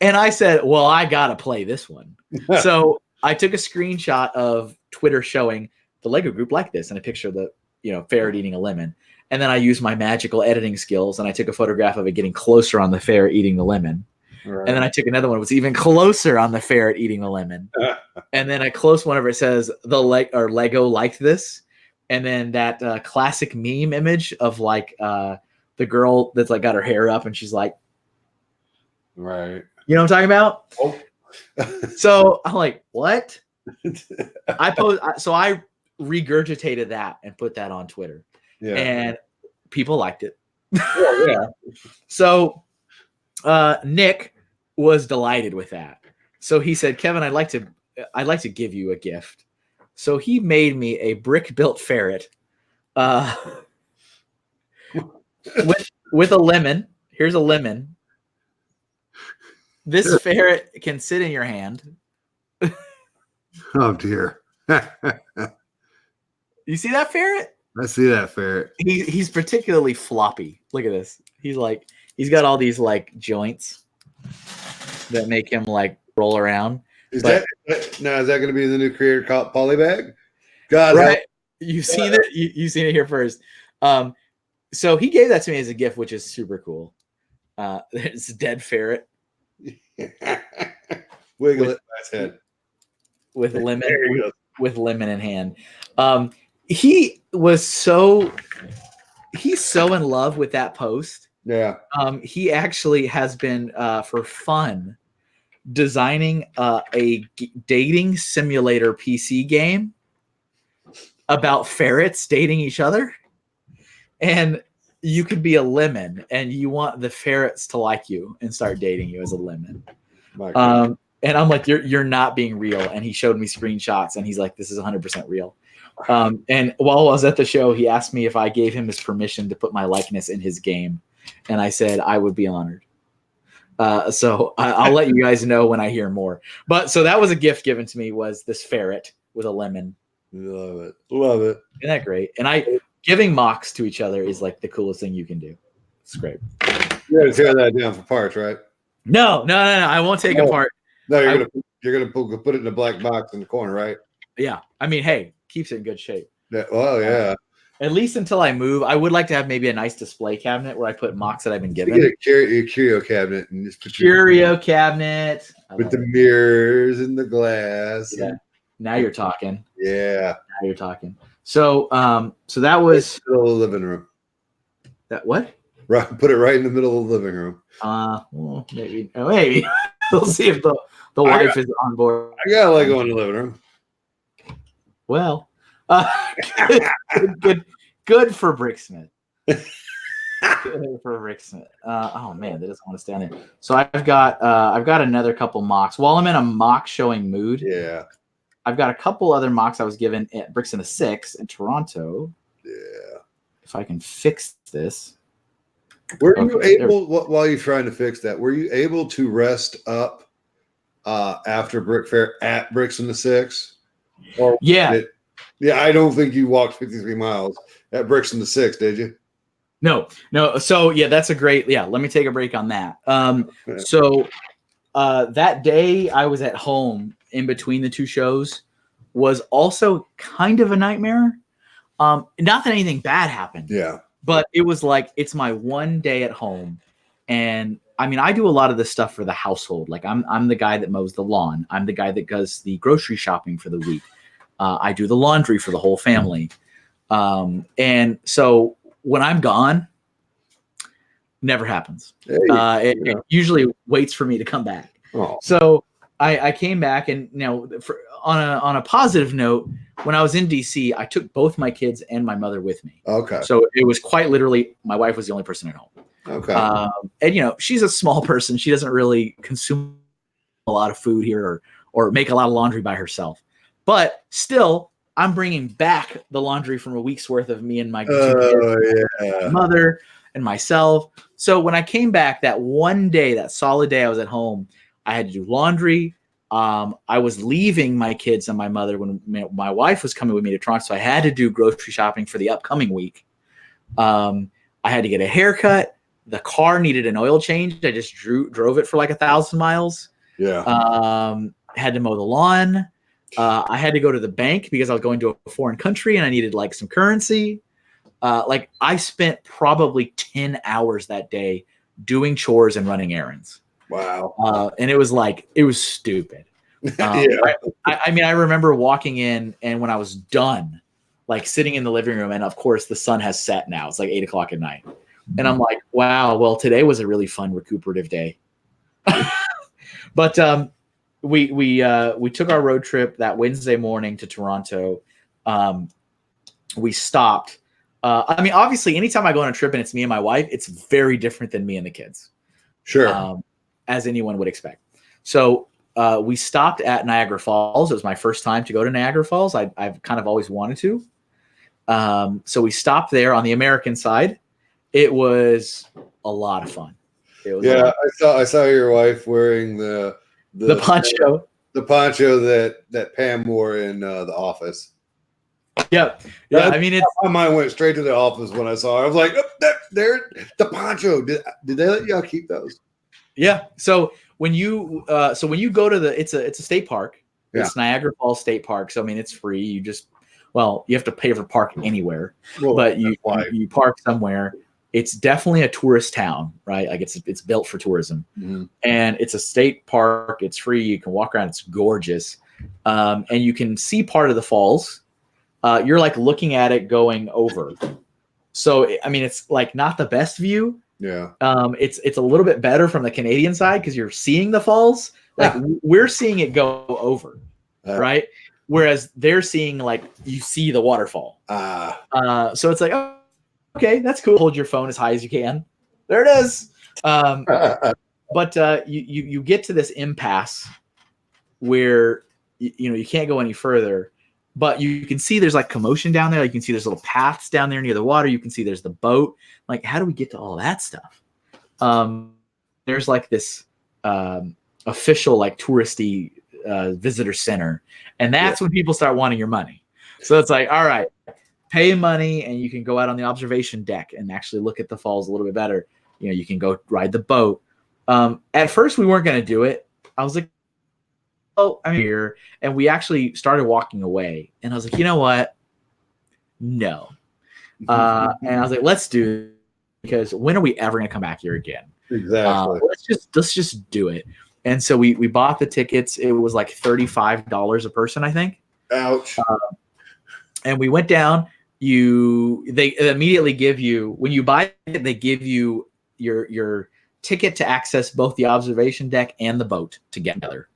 And I said, well, I got to play this one. So I took a screenshot of Twitter showing the Lego Group like this and a picture of the ferret eating a lemon. And then I used my magical editing skills and I took a photograph of it getting closer on the ferret eating the lemon. Right. And then I took another one that was even closer on the ferret eating the lemon. And then a close one where it says Lego liked this. And then that classic meme image of like the girl that's like got her hair up and she's like, right. You know what I'm talking about? Oh. So I'm like, what? So I regurgitated that and put that on Twitter. Yeah. And people liked it. Oh, yeah. So Nick was delighted with that. So he said, Kevin, I'd like to give you a gift. So he made me a brick built ferret with a lemon. Here's a lemon. This ferret can sit in your hand. Oh dear. You see that ferret? I see that ferret. He's particularly floppy. Look at this. He's got all these like joints that make him like roll around. Is that going to be the new creator called Polybag? God, right? You've seen it. You've seen it here first. So he gave that to me as a gift, which is super cool. It's a dead ferret. Wiggle it by its head with lemon in hand. He's so in love with that post. Yeah. He actually has been for fun designing a dating simulator PC game about ferrets dating each other, and you could be a lemon and you want the ferrets to like you and start dating you as a lemon. And I'm like, you're not being real. And he showed me screenshots and he's like, this is 100% real. And while I was at the show, he asked me if I gave him his permission to put my likeness in his game. And I said, I would be honored. So I'll let you guys know when I hear more. But so that was a gift given to me, was this ferret with a lemon. Love it. Love it. Isn't that great? And giving mocks to each other is like the coolest thing you can do. It's great. You got to tear that down for parts, right? No. I won't take it apart. No, you're gonna put it in a black box in the corner, right? Yeah. I mean, hey, keeps it in good shape. Yeah. Well, yeah. At least until I move, I would like to have maybe a nice display cabinet where I put mocks that I've been given. You get a curio cabinet and just put curio cabinet with the mirrors and the glass. Yeah. Now you're talking. Yeah. Now you're talking. So that was the middle of the living room. That what? Right. Put it right in the middle of the living room. Well, maybe. We'll see if the wife is on board. I got a Lego in the living room. Well, good for Bricksmith. Good for Bricksmith. Oh man, that doesn't want to stay on there. So I've got another couple mocks. While I'm in a mock showing mood, yeah, I've got a couple other mocks I was given at Bricks in the 6 in Toronto. Yeah. If I can fix this. Were you able, while you're trying to fix that, were you able to rest up after Brick Fair at Bricks in the 6? Or yeah. I don't think you walked 53 miles at Bricks in the 6, did you? No. So yeah, that's a great, let me take a break on that. So that day I was at home in between the two shows was also kind of a nightmare. Not that anything bad happened. Yeah. But it was like, it's my one day at home. And I mean, I do a lot of this stuff for the household. Like I'm the guy that mows the lawn. I'm the guy that does the grocery shopping for the week. I do the laundry for the whole family. And so when I'm gone, never happens. It usually waits for me to come back. Oh. So I came back, and on a positive note, when I was in DC, I took both my kids and my mother with me. Okay. So it was quite literally, my wife was the only person at home. Okay. And she's a small person. She doesn't really consume a lot of food here or make a lot of laundry by herself. But still, I'm bringing back the laundry from a week's worth of me and my mother and myself. So when I came back that one day, that solid day I was at home, I had to do laundry. I was leaving my kids and my mother when my wife was coming with me to Toronto. So I had to do grocery shopping for the upcoming week. I had to get a haircut. The car needed an oil change. I just drove it for like 1,000 miles. Yeah. Had to mow the lawn. I had to go to the bank because I was going to a foreign country and I needed like some currency. Like I spent probably 10 hours that day doing chores and running errands. Wow. And it was stupid. I mean, I remember walking in, and when I was done, like sitting in the living room, and of course the sun has set now. It's like 8:00 at night. And I'm like, wow, well, today was a really fun recuperative day. But we took our road trip that Wednesday morning to Toronto. We stopped. I mean, obviously, anytime I go on a trip and it's me and my wife, it's very different than me and the kids. Sure. As anyone would expect. So we stopped at Niagara Falls. It was my first time to go to Niagara Falls. I've kind of always wanted to. So we stopped there on the American side. It was a lot of fun. I saw your wife wearing the poncho. The poncho that Pam wore in The Office. Yeah. I mean, my mind went straight to The Office when I saw her. I was like, oh, there, the poncho. Did they let y'all keep those? Yeah. So when you go to it's a state park. Yeah. It's Niagara Falls State Park. So I mean, it's free. You have to pay for parking anywhere, but you park somewhere. It's definitely a tourist town, right? Like it's built for tourism, and it's a state park. It's free. You can walk around. It's gorgeous, and you can see part of the falls. You're like looking at it going over. So I mean, it's like not the best view. Yeah. It's a little bit better from the Canadian side because you're seeing the falls. Like we're seeing it go over, right? Whereas they're seeing like you see the waterfall. So it's like, oh, okay, that's cool. Hold your phone as high as you can. There it is. But you get to this impasse where you can't go any further. But you can see there's like commotion down there. Like you can see there's little paths down there near the water. You can see there's the boat. Like, how do we get to all that stuff? There's like this official, like touristy visitor center. And that's when people start wanting your money. So it's like, all right, pay money and you can go out on the observation deck and actually look at the falls a little bit better. You can go ride the boat. At first, we weren't going to do it. I was like, I'm here, and we actually started walking away, and I was like, you know what? No. And I was like, let's do it, because when are we ever going to come back here again? Exactly. Let's just do it. And so we bought the tickets. It was like $35 a person, I think. Ouch. And we went down. They immediately give you, when you buy it, they give you your ticket to access both the observation deck and the boat together.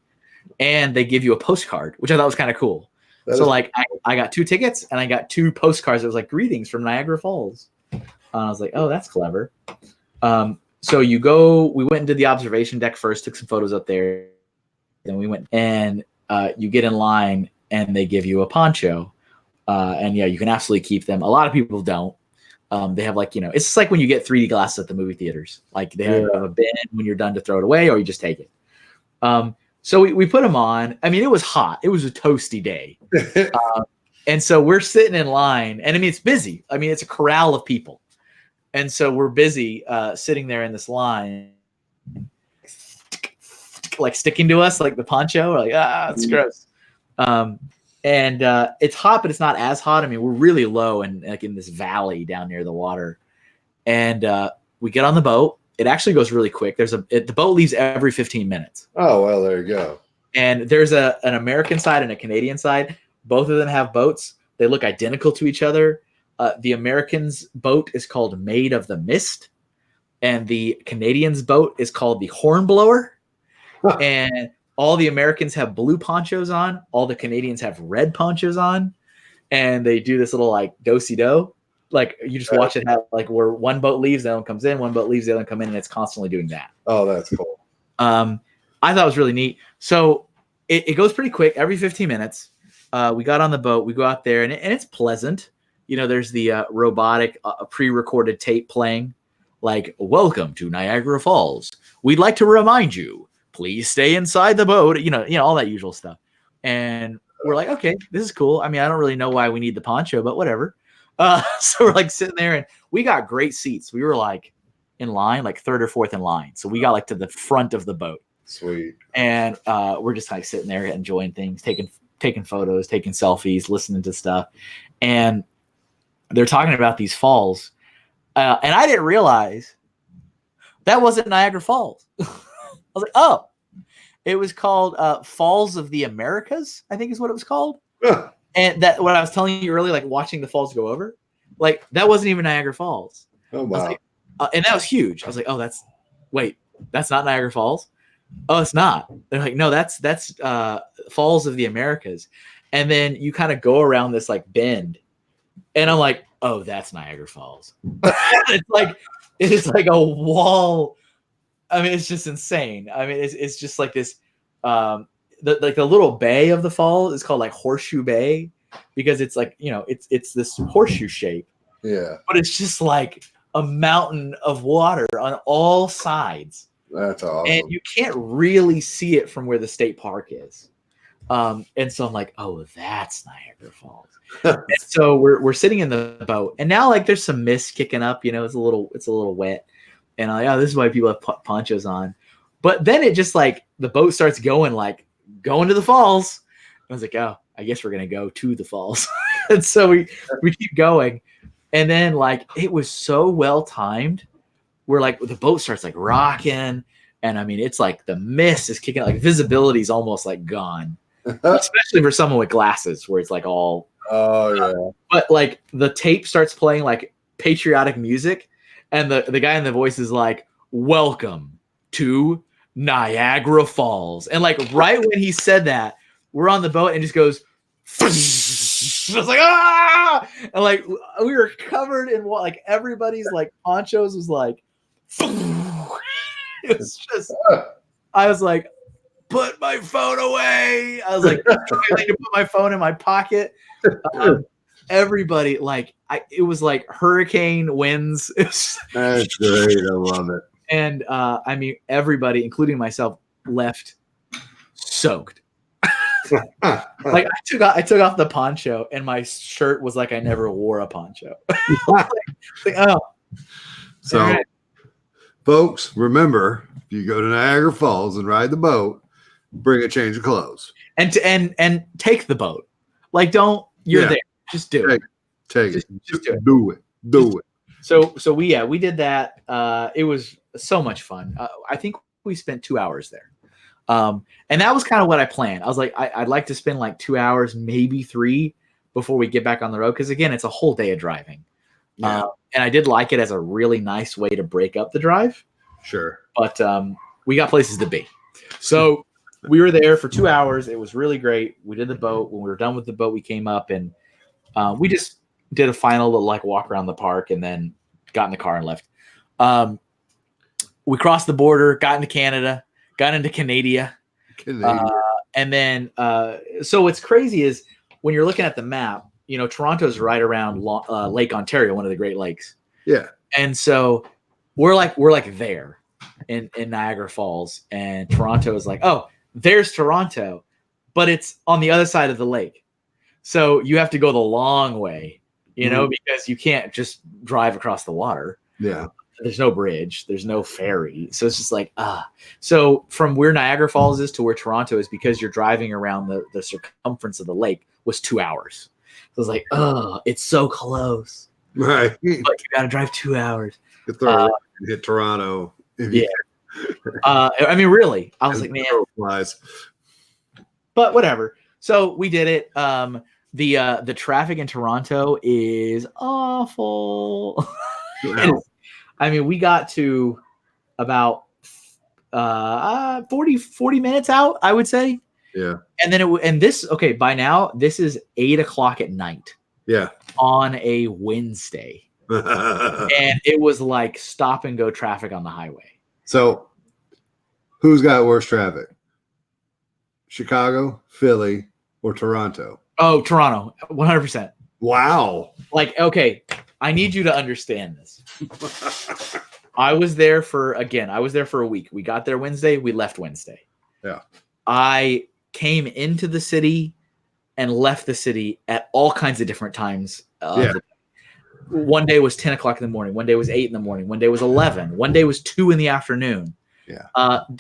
And they give you a postcard, which I thought was kind of cool. I got 2 tickets and I got 2 postcards. It was like greetings from Niagara Falls. I was like, oh, that's clever. So we went into the observation deck first, took some photos up there. Then we went and you get in line and they give you a poncho. And yeah, you can absolutely keep them. A lot of people don't. They have like, it's just like when you get 3D glasses at the movie theaters. Like they have a bin when you're done to throw it away, or you just take it. So we put them on. I mean, it was hot. It was a toasty day. And so we're sitting in line. And I mean, it's busy. I mean, it's a corral of people. And so we're busy sitting there in this line. like sticking to us, like the poncho. We're like, it's gross. And it's hot, but it's not as hot. I mean, we're really low and like in this valley down near the water. And we get on the boat. It actually goes really quick. The boat leaves every 15 minutes. Oh, well, there you go. And there's an American side and a Canadian side. Both of them have boats. They look identical to each other. The American's boat is called Maid of the Mist, and the Canadian's boat is called the Hornblower. And all the Americans have blue ponchos on. All the Canadians have red ponchos on. And they do this little like do-si-do. Like you just watch it have like where one boat leaves, the other one comes in, one boat leaves, the other one come in, and it's constantly doing that. Oh, that's cool. I thought it was really neat. So it goes pretty quick, every 15 minutes. We got on the boat, we go out there, and it's pleasant. You know, there's the robotic pre-recorded tape playing, like, welcome to Niagara Falls. We'd like to remind you, please stay inside the boat. You know, all that usual stuff. And we're like, okay, this is cool. I mean, I don't really know why we need the poncho, but whatever. So we're like sitting there, and we got great seats. We were like in line, like third or fourth in line. So we got like to the front of the boat. Sweet. And we're just like sitting there enjoying things, taking photos, taking selfies, listening to stuff. And they're talking about these falls. And I didn't realize that wasn't Niagara Falls. I was like, oh, it was called Falls of the Americas, I think is what it was called. And that what I was telling you earlier, like watching the falls go over, like that wasn't even Niagara Falls. Oh, wow. Like, and that was huge. I was like, oh, that's not Niagara Falls. Oh, it's not. They're like, no, that's Falls of the Americas. And then you kind of go around this like bend, and I'm like, oh, that's Niagara Falls. It is like a wall. I mean, it's just insane. I mean, it's just like this. The little bay of the fall is called like Horseshoe Bay because it's like, you know, it's this horseshoe shape. Yeah. But it's just like a mountain of water on all sides. That's awesome. And you can't really see it from where the state park is. And so I'm like, oh, that's Niagara Falls. And so we're sitting in the boat, and now like there's some mist kicking up, you know, it's a little wet. And I'm like, oh, this is why people have ponchos on. But then it just like the boat starts going to the falls. I was like, oh, I guess we're gonna go to the falls. And so we keep going. And then like it was so well timed. We're like the boat starts like rocking. And I mean, it's like the mist is kicking, like visibility is almost like gone. Especially for someone with glasses where it's like all but like the tape starts playing like patriotic music, and the guy in the voice is like, welcome to Niagara Falls. And like right when he said that, we're on the boat and just goes I was like, ah, and like we were covered in what, like everybody's like ponchos was like it was just I was like, put my phone away. I was like trying to put my phone in my pocket. Everybody like it was like hurricane winds. That's great. I love it. And I mean, everybody, including myself, left soaked. Like I took off the poncho, and my shirt was like I never wore a poncho. So, right. Folks, remember, if you go to Niagara Falls and ride the boat, bring a change of clothes and take the boat. Like, don't there. Just do it. Take it. Just do it. Do it. So we did that. It was so much fun. I think we spent 2 hours there. And that was kind of what I planned. I was like, I'd like to spend like 2 hours, maybe 3 before we get back on the road. Cause again, it's a whole day of driving. Yeah. And I did like it as a really nice way to break up the drive. Sure. But we got places to be. So we were there for 2 hours. It was really great. We did the boat. When we were done with the boat, we came up and we just did a final little like walk around the park and then got in the car and left. We crossed the border, got into Canada, got into Canada. And then, so what's crazy is when you're looking at the map, you know, Toronto's right around Lake Ontario, one of the Great Lakes. Yeah. And so we're like there in Niagara Falls, and Toronto is like, oh, there's Toronto, but it's on the other side of the lake. So you have to go the long way, you know, because you can't just drive across the water. Yeah. there's no bridge, there's no ferry, so it's just like So from where Niagara Falls is to where Toronto is, because you're driving around the circumference of the lake, was 2 hours. So it's like, it's so close, Right. but you got to drive 2 hours. You throw and hit Toronto. Yeah. I mean, really, I was like, man. Flies. But whatever. So we did it. The traffic in Toronto is awful. I mean, we got to about 40 minutes out, I would say. Yeah. And then by now this is 8:00 at night. Yeah. On a Wednesday. And it was like stop and go traffic on the highway. So who's got worse traffic? Chicago, Philly, or Toronto? Oh, Toronto, 100%. Wow. Like, okay, I need you to understand this. I was there for a week. We got there Wednesday. We left Wednesday. Yeah. I came into the city and left the city at all kinds of different times. One day was 10:00 in the morning. One day was 8 in the morning. One day was 11. One day was 2 in the afternoon. Yeah.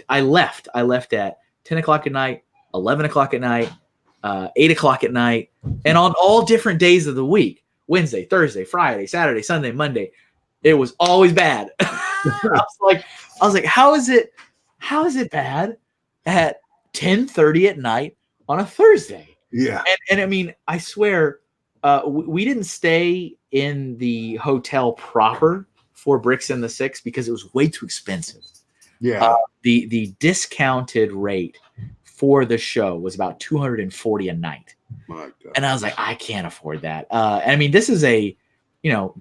I left at 10:00 at night, 11:00 at night, 8:00 at night, and on all different days of the week. Wednesday, Thursday, Friday, Saturday, Sunday, Monday. It was always bad. I was like, how is it bad at 10:30 at night on a Thursday? Yeah. And I mean, I swear, we didn't stay in the hotel proper for Bricks and the Six because it was way too expensive. Yeah. The discounted rate for the show was about $240 a night. My God. And I was like, I can't afford that. And I mean, this is a,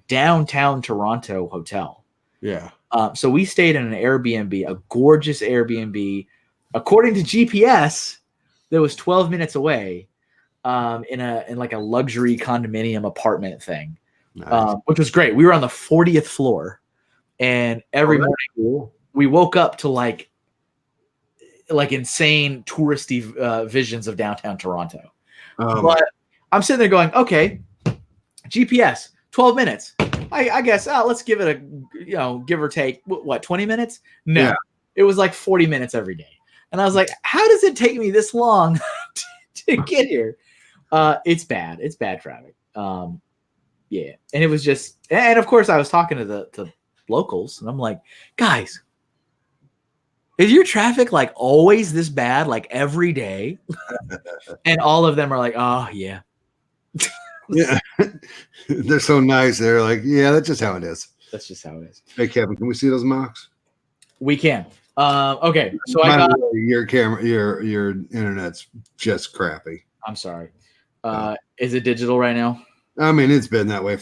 downtown Toronto hotel. Yeah. So we stayed in an Airbnb, a gorgeous Airbnb. According to GPS, that was 12 minutes away, in like a luxury condominium apartment thing, Nice. which was great. We were on the 40th floor, and every morning we woke up to like insane touristy visions of downtown Toronto. But I'm sitting there going, okay, GPS, 12 minutes. I guess let's give it give or take 20 minutes. No, Yeah. It was like 40 minutes every day. And I was like, how does it take me this long to get here? It's bad. It's bad traffic. Yeah. And it was just, and of course I was talking to the locals, and I'm like, guys, is your traffic like always this bad, like every day? And all of them are like, oh yeah. Yeah. They're so nice. They're like, yeah, that's just how it is. That's just how it is. Hey, Kevin, can we see those mocks? We can. Okay. So I got your camera, your internet's just crappy. I'm sorry. Is it digital right now? I mean, it's been that way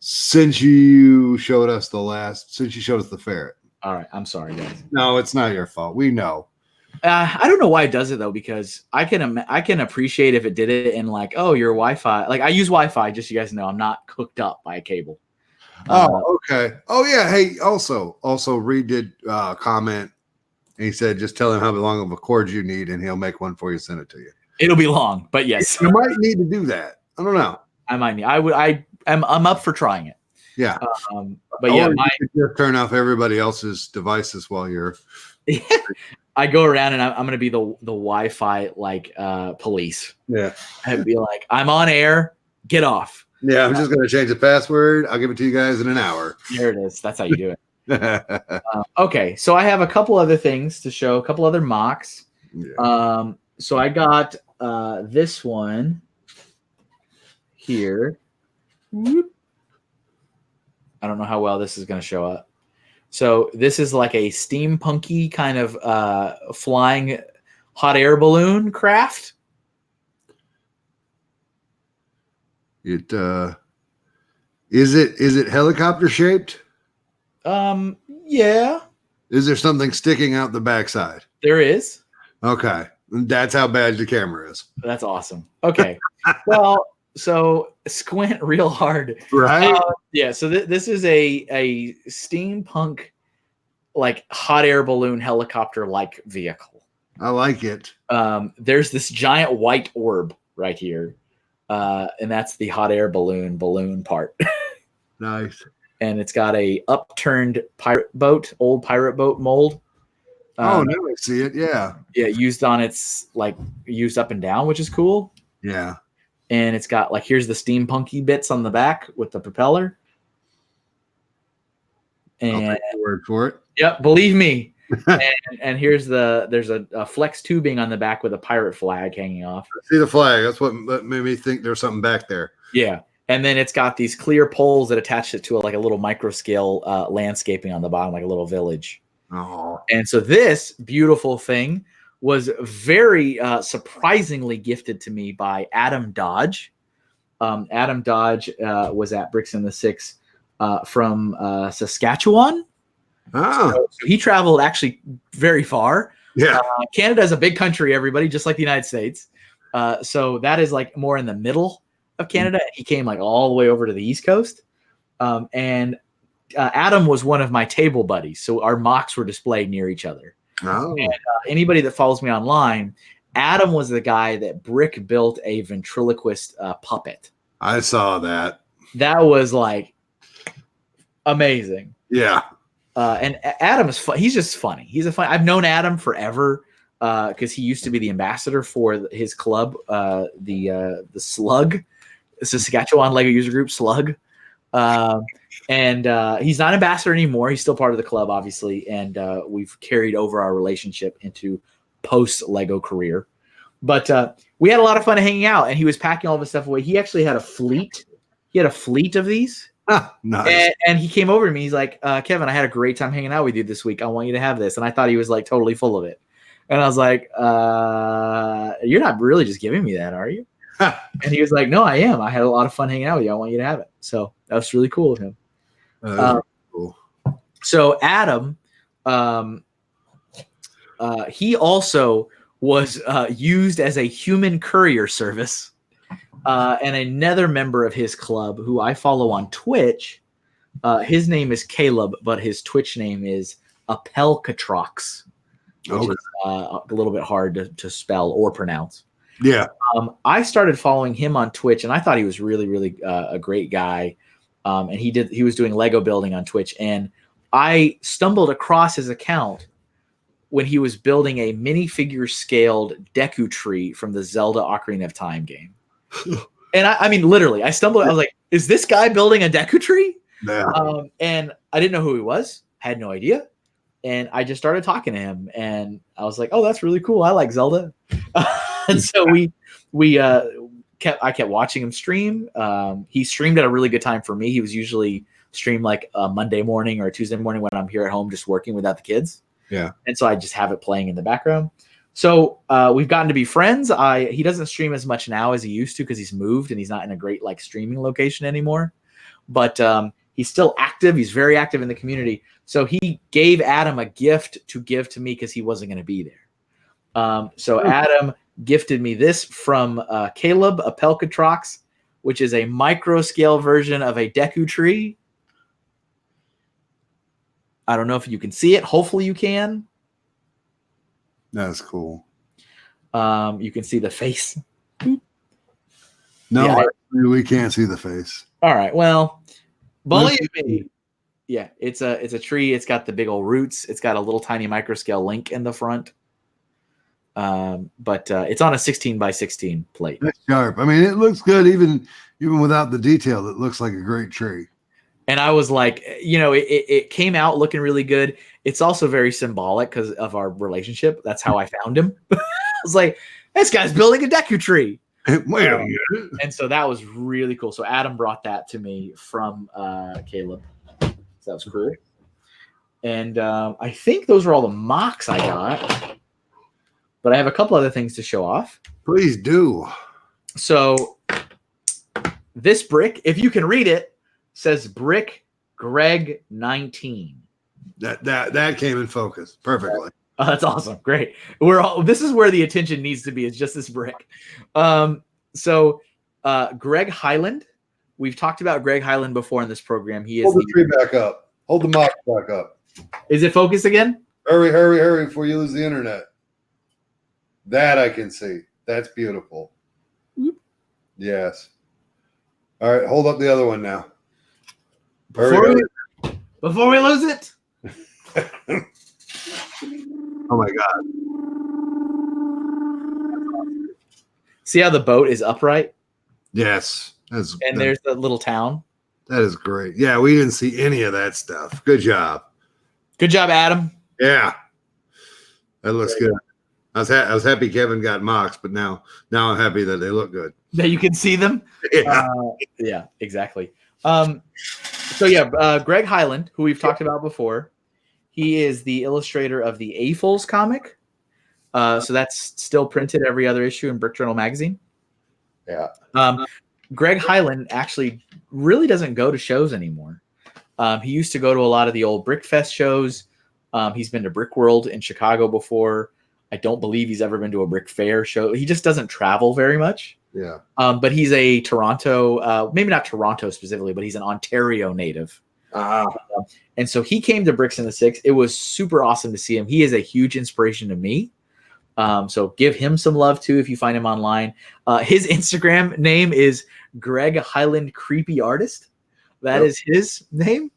since you showed us the ferret. All right. I'm sorry, guys. No, it's not your fault. We know. I don't know why it does it though, because I can appreciate if it did it in like, oh, your Wi-Fi. Like I use Wi-Fi, just so you guys know, I'm not hooked up by a cable. Oh, okay. Oh yeah. Hey, also Reed did comment, and he said just tell him how long of a cord you need, and he'll make one for you, send it to you. It'll be long, but yes, you might need to do that. I don't know. I might need. I'm up for trying it. Yeah. But yeah, you just turn off everybody else's devices while you're. I go around and I'm going to be the Wi-Fi like police. Yeah. I'd be like, I'm on air. Get off. Yeah, I'm just going to change the password. I'll give it to you guys in an hour. There it is. That's how you do it. Okay, so I have a couple other things to show, a couple other mocks. Yeah. So I got this one here. Whoop. I don't know how well this is going to show up. So this is like a steampunky kind of flying hot air balloon craft. It is it helicopter shaped? Yeah. Is there something sticking out the backside? There is. Okay. That's how bad the camera is. That's awesome. Okay. Well, so squint real hard. Right. Yeah. So this is a steampunk, like hot air balloon helicopter like vehicle. I like it. There's this giant white orb right here. And that's the hot air balloon part. Nice. and it's got a upturned old pirate boat mold. Oh, now I see it. Yeah. Yeah, used on its used up and down, which is cool. Yeah. And it's got here's the steampunky bits on the back with the propeller. And I'll take your word for it. Yep, believe me. and here's there's a flex tubing on the back with a pirate flag hanging off. I see the flag. That's what made me think there's something back there. Yeah. And then it's got these clear poles that attach it to a little micro scale landscaping on the bottom, like a little village. Oh. And so this beautiful thing was very surprisingly gifted to me by Adam Dodge. Adam Dodge was at Bricks in the Six from Saskatchewan. Oh. So he traveled actually very far. Yeah. Canada is a big country, everybody, just like the United States. So that is more in the middle of Canada. He came all the way over to the East Coast. And Adam was one of my table buddies. So our mocks were displayed near each other. Oh. And anybody that follows me online, Adam was the guy that Brick built a ventriloquist puppet. I saw that. That was amazing. Yeah. And Adam is fun. He's just funny. I've known Adam forever because he used to be the ambassador for his club, the Slug, Saskatchewan Lego User Group Slug. And he's not ambassador anymore. He's still part of the club, obviously. And we've carried over our relationship into post Lego career. But we had a lot of fun hanging out, and he was packing all of his stuff away. He actually had a fleet. He had a fleet of these. Nice. And he came over to me. He's like, Kevin, I had a great time hanging out with you this week. I want you to have this. And I thought he was totally full of it. And I was like, you're not really just giving me that, are you? And he was like, no, I am. I had a lot of fun hanging out with you. I want you to have it. So that was really cool of him. Cool. So Adam, he also was used as a human courier service. And another member of his club who I follow on Twitch, his name is Caleb, but his Twitch name is Apelcatrox, which is a little bit hard to spell or pronounce. Yeah. I started following him on Twitch, and I thought he was really, really a great guy. And he was doing Lego building on Twitch, and I stumbled across his account when he was building a minifigure scaled Deku Tree from the Zelda Ocarina of Time game. And I mean, literally, I stumbled. I was like, "Is this guy building a Deku Tree?" Yeah. And I didn't know who he was. Had no idea. And I just started talking to him, and I was like, "Oh, that's really cool. I like Zelda." And so I kept watching him stream. He streamed at a really good time for me. He was usually stream a Monday morning or a Tuesday morning when I'm here at home just working without the kids. Yeah. And so I just have it playing in the background. So we've gotten to be friends. He doesn't stream as much now as he used to because he's moved and he's not in a great streaming location anymore. But he's still active. He's very active in the community. So he gave Adam a gift to give to me because he wasn't going to be there. So Adam gifted me this from Caleb Apelcatrox, which is a micro scale version of a Deku Tree. I don't know if you can see it. Hopefully you can. That's cool. You can see the face. No, Yeah. we can't see the face. All right. Well, believe me. Yeah, it's a tree. It's got the big old roots. It's got a little tiny micro scale link in the front. But it's on a 16 by 16 plate. That's sharp. I mean, it looks good even without the detail. It looks like a great tree. And I was like, it came out looking really good. It's also very symbolic because of our relationship. That's how I found him. I was like, this guy's building a Deku Tree. Wait a minute. And so that was really cool. So Adam brought that to me from Caleb. So that was cool. And I think those are all the mocks I got. But I have a couple other things to show off. Please do. So this brick, if you can read it, says Brick Greg 19. That came in focus perfectly. Oh, that's awesome. Great. This is where the attention needs to be. It's just this brick. So Greg Highland. We've talked about Greg Highland before in this program. He is Hold the tree back up. Hold the mock back up. Is it focused again? Hurry before you lose the internet. That I can see. That's beautiful. Whoop. Yes. All right, hold up the other one now. Before we lose it. Oh my God. See how the boat is upright? Yes. And there's the little town. That is great. Yeah, we didn't see any of that stuff. Good job. Good job, Adam. Yeah. That looks good. I was happy Kevin got mocks, but now I'm happy that they look good. That you can see them. Yeah. Yeah, exactly. Greg Hyland, who we've talked about before, he is the illustrator of the AFOLS comic. So that's still printed every other issue in Brick Journal magazine. Yeah. Greg Hyland actually really doesn't go to shows anymore. He used to go to a lot of the old Brickfest shows. He's been to Brick World in Chicago before. I don't believe he's ever been to a Brick Fair show. He just doesn't travel very much. Yeah. But he's a Toronto, maybe not Toronto specifically, but he's an Ontario native. And so he came to Bricks in the Six. It was super awesome to see him. He is a huge inspiration to me. So give him some love too if you find him online. His Instagram name is Greg Hyland Creepy Artist. That is his name.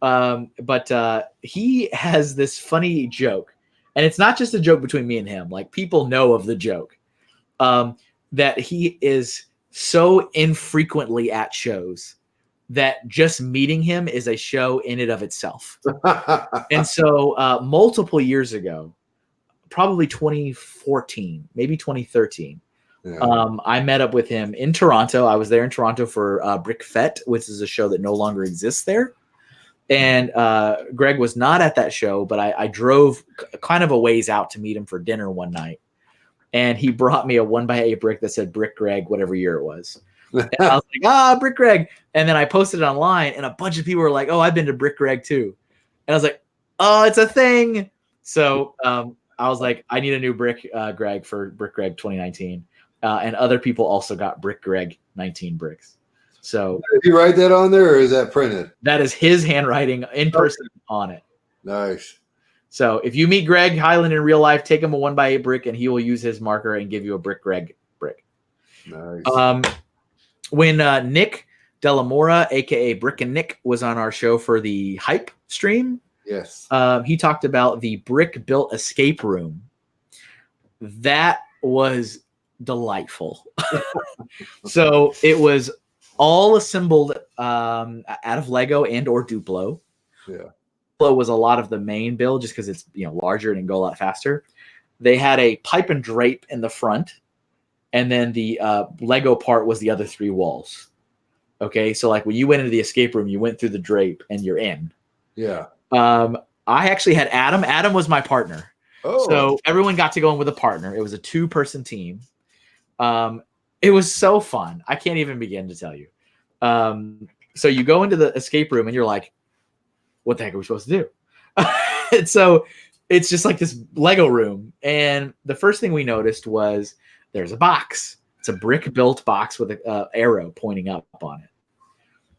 But he has this funny joke. And it's not just a joke between me and him. Like, people know of the joke. That he is so infrequently at shows that just meeting him is a show in and of itself. And so multiple years ago, probably 2014, maybe 2013, I met up with him in Toronto. I was there in Toronto for Brick Fete, which is a show that no longer exists there. And Greg was not at that show, but I drove kind of a ways out to meet him for dinner one night. And he brought me a 1x8 brick that said Brick Greg, whatever year it was. And I was like, Brick Greg. And then I posted it online, and a bunch of people were like, oh, I've been to Brick Greg too. And I was like, oh, it's a thing. So I was like, I need a new Brick Greg for Brick Greg 2019. And other people also got Brick Greg 19 bricks. So did you write that on there, or is that printed? That is his handwriting in person on it. Nice. So if you meet Greg Hyland in real life, take him a 1x8 brick, and he will use his marker and give you a Brick Greg brick. Nice. When Nick Delamora, aka Brick and Nick, was on our show for the Hype stream, yes, he talked about the brick built escape room. That was delightful. So it was all assembled out of Lego and or Duplo. Yeah. Duplo was a lot of the main build just because it's larger and it can go a lot faster. They had a pipe and drape in the front, and then the Lego part was the other three walls. Okay, so like when you went into the escape room, you went through the drape and you're in. Yeah. I actually had Adam. Adam was my partner. Oh. So everyone got to go in with a partner. It was a 2-person team. It was so fun. I can't even begin to tell you. So you go into the escape room and you're like, what the heck are we supposed to do? And so it's just like this Lego room. And the first thing we noticed was there's a box. It's a brick built box with an arrow pointing up on it.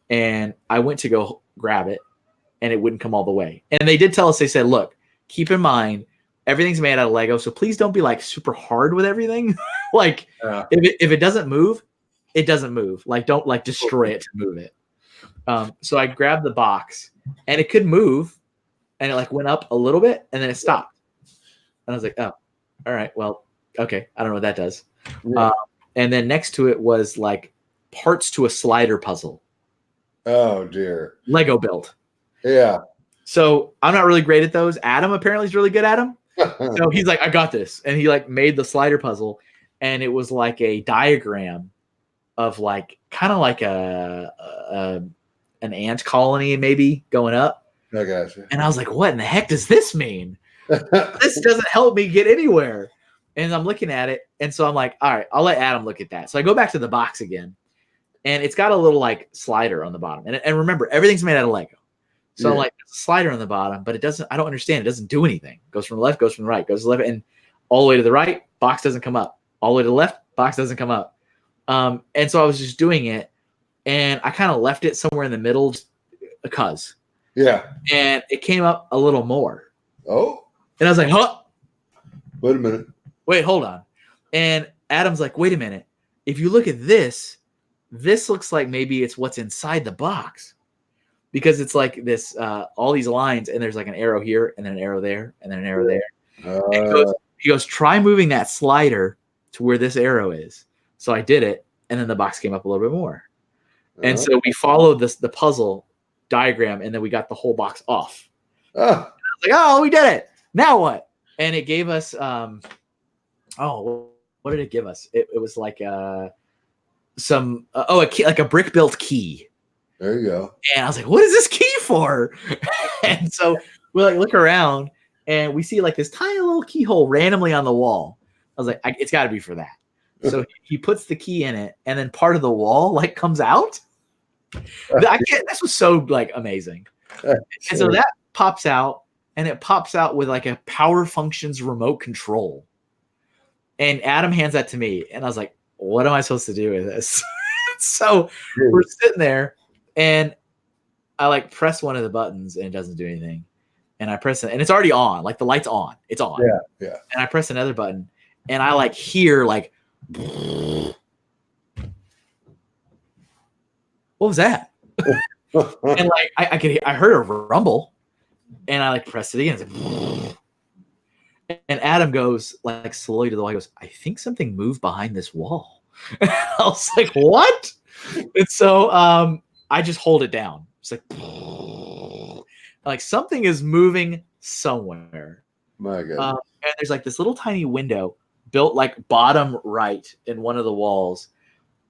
And I went to go grab it, and it wouldn't come all the way. And they did tell us, they said, look, keep in mind, everything's made out of Lego, so please don't be like super hard with everything. Like if it doesn't move, it doesn't move. Like don't like destroy it to move it. So I grabbed the box, and it could move, and it like went up a little bit, and then it stopped. And I was like, oh, all right, well, okay, I don't know what that does. Yeah. And then next to it was like parts to a slider puzzle. Oh dear. Lego build. Yeah. So I'm not really great at those. Adam apparently is really good at them. So he's like, I got this. And he like made the slider puzzle, and it was like a diagram of like kind of like an ant colony maybe going up. I got you. And I was like, what in the heck does this mean? This doesn't help me get anywhere. And I'm looking at it. And so I'm like, all right, I'll let Adam look at that. So I go back to the box again, and it's got a little like slider on the bottom. And remember, everything's made out of Lego. So I'm like, there's a slider on the bottom, but I don't understand. It doesn't do anything. It goes from the left, goes from the right, goes to the left, and all the way to the right, box doesn't come up. All the way to the left, box doesn't come up. And so I was just doing it, and I kind of left it somewhere in the middle because. Yeah. And it came up a little more. Oh. And I was like, huh? Wait a minute. Wait, hold on. And Adam's like, wait a minute. If you look at this looks like maybe it's what's inside the box. because it's like this all these lines, and there's like an arrow here, and then an arrow there, and then an arrow there. He goes, try moving that slider to where this arrow is. So I did it, and then the box came up a little bit more. And so we followed the puzzle diagram, and then we got the whole box off. I was like, oh, we did it. Now what? And it gave us what did it give us? It was like a key, like a brick built key. There you go. And I was like, what is this key for? And so we like look around, and we see like this tiny little keyhole randomly on the wall. I was like, it's got to be for that. So he puts the key in it, and then part of the wall like comes out. This was so like amazing. And so that pops out, and it pops out with like a Power Functions remote control. And Adam hands that to me, and I was like, what am I supposed to do with this? So we're sitting there, and I like press one of the buttons, and it doesn't do anything. And I press it, and it's already on, like the light's on. It's on. Yeah. And I press another button, and I like hear like, what was that? And like I heard a rumble, and I like pressed it again. It's like, and Adam goes like slowly to the wall. He goes, I think something moved behind this wall. And I was like, what? And so I just hold it down. It's like something is moving somewhere. My God. And there's like this little tiny window built like bottom right in one of the walls.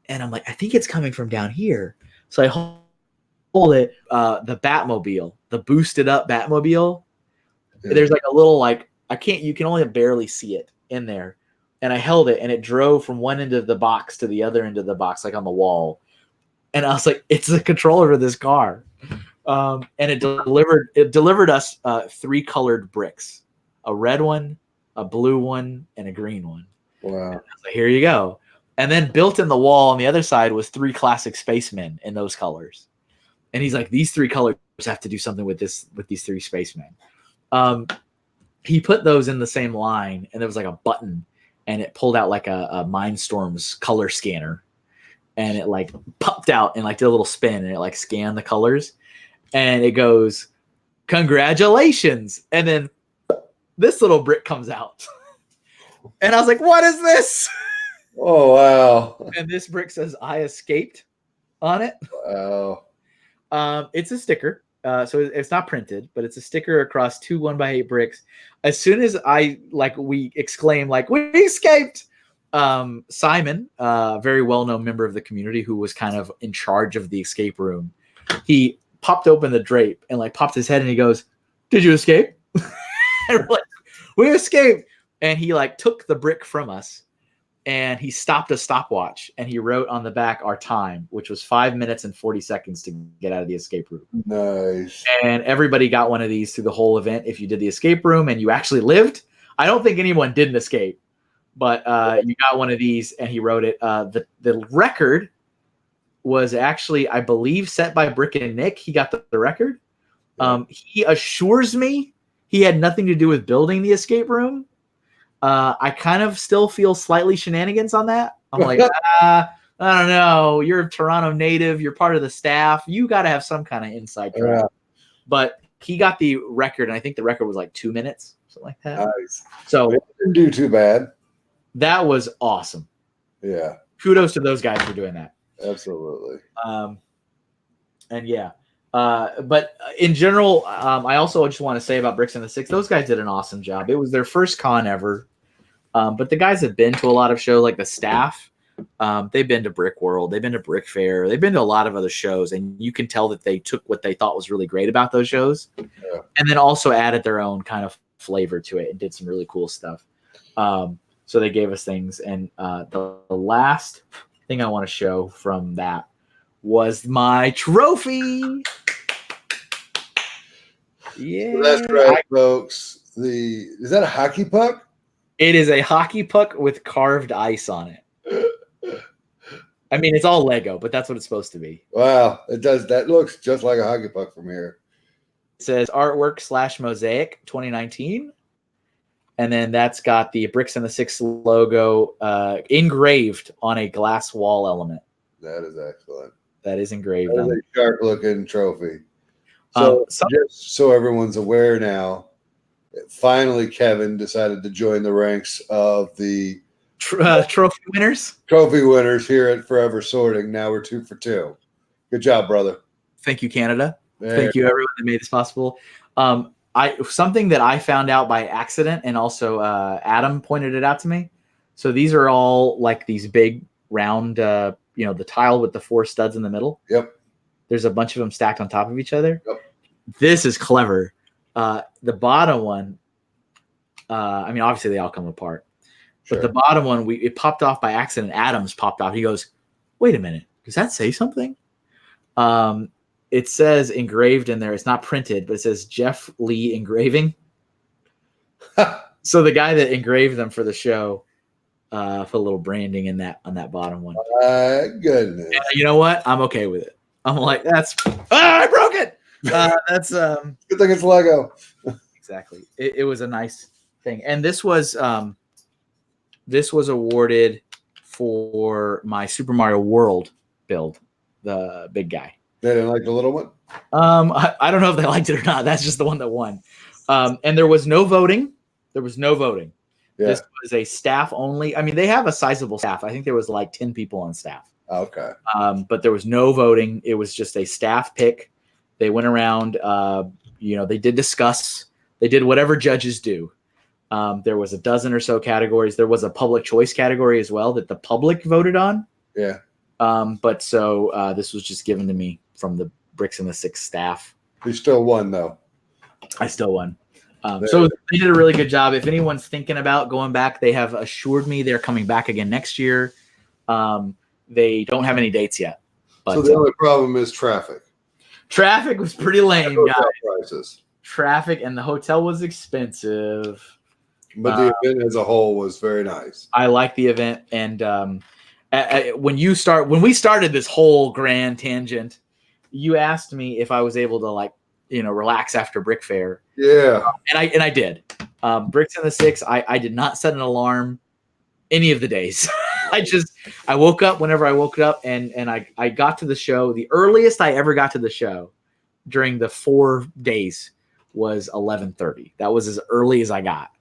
And I'm like, I think it's coming from down here. So I hold it, the Batmobile, the boosted up Batmobile. Yeah. There's like a little like, you can only barely see it in there. And I held it, and it drove from one end of the box to the other end of the box, like on the wall. And I was like, it's the controller for this car. And it delivered us 3 colored bricks, a red one, a blue one, and a green one. Wow. And I was like, here you go. And then built in the wall on the other side was 3 classic spacemen in those colors. And he's like, these 3 colors have to do something with these 3 spacemen. He put those in the same line, and there was like a button, and it pulled out like a Mindstorm's color scanner, and it like popped out and like did a little spin, and it like scanned the colors, and it goes, congratulations. And then this little brick comes out. And I was like, what is this? Oh, wow. And this brick says, I escaped on it. Wow. It's a sticker. So it's not printed, but it's a sticker across 2 1x8 bricks. As soon as we exclaim, like, we escaped, Simon, a very well-known member of the community who was kind of in charge of the escape room, he popped open the drape and like popped his head, and he goes, did you escape? And we're like, we escaped. And he like took the brick from us, and he stopped a stopwatch, and he wrote on the back our time, which was 5 minutes and 40 seconds to get out of the escape room. Nice. And everybody got one of these through the whole event. If you did the escape room and you actually lived, I don't think anyone didn't escape, but you got one of these, and he wrote it. The record was actually, I believe, set by Brick and Nick. He got the record. He assures me he had nothing to do with building the escape room. I kind of still feel slightly shenanigans on that. I'm like, I don't know. You're a Toronto native. You're part of the staff. You got to have some kind of inside track. Yeah. But he got the record, and I think the record was like 2 minutes, something like that. Nice. So it didn't do too bad. That was awesome. Yeah. Kudos to those guys for doing that. Absolutely. And yeah. But in general, I also just want to say about Bricks and the Six, those guys did an awesome job. It was their first con ever. But the guys have been to a lot of shows, like the staff. They've been to Brick World. They've been to Brick Fair. They've been to a lot of other shows. And you can tell that they took what they thought was really great about those shows. Yeah. And then also added their own kind of flavor to it and did some really cool stuff. So they gave us things. And the last thing I want to show from that was my trophy. Yeah, so that's right, folks. Is that a hockey puck? It is a hockey puck with carved ice on it. I mean, it's all Lego, but that's what it's supposed to be. Wow, it does. That looks just like a hockey puck from here. It says artwork / mosaic 2019. And then that's got the Bricks and the Six logo engraved on a glass wall element. That is excellent. That is engraved. That is a sharp looking trophy. So just so everyone's aware now, finally Kevin decided to join the ranks of the trophy winners. Trophy winners here at Forever Sorting. Now we're 2 for 2. Good job, brother. Thank you, Canada. There. Thank you, everyone that made this possible. Something that I found out by accident, and also Adam pointed it out to me. So these are all like these big round, the tile with the 4 studs in the middle. Yep. There's a bunch of them stacked on top of each other. Yep. This is clever. The bottom one, obviously they all come apart. Sure. But the bottom one, it popped off by accident. Adam's popped off. He goes, "Wait a minute. Does that say something?" It says engraved in there. It's not printed, but it says Jeff Lee Engraving. So the guy that engraved them for the show put a little branding in that on that bottom one. My goodness. And you know what? I'm okay with it. I'm like, I broke it. That's good thing it's Lego. Exactly. It was a nice thing, and this was awarded for my Super Mario World build, the big guy. They didn't like the little one? I don't know if they liked it or not. That's just the one that won. And there was no voting. Yeah. This was a staff only. I mean, they have a sizable staff. I think there was like 10 people on staff. Okay. But there was no voting. It was just a staff pick. They went around, they did discuss. They did whatever judges do. There was a dozen or so categories. There was a public choice category as well that the public voted on. Yeah. But this was just given to me from the Bricks and the Six staff. You still won, though. I still won. So they did a really good job. If anyone's thinking about going back, they have assured me they're coming back again next year. They don't have any dates yet. But, so the only problem is traffic. Traffic was pretty lame, guys. Prices. Traffic, and the hotel was expensive. But the event as a whole was very nice. I like the event, and when we started this whole grand tangent, you asked me if I was able to relax after Brick Fair. Yeah, and I did. Bricks and the Six. I did not set an alarm any of the days. I woke up whenever I woke up, and I got to the show. The earliest I ever got to the show during the 4 days was 11:30. That was as early as I got.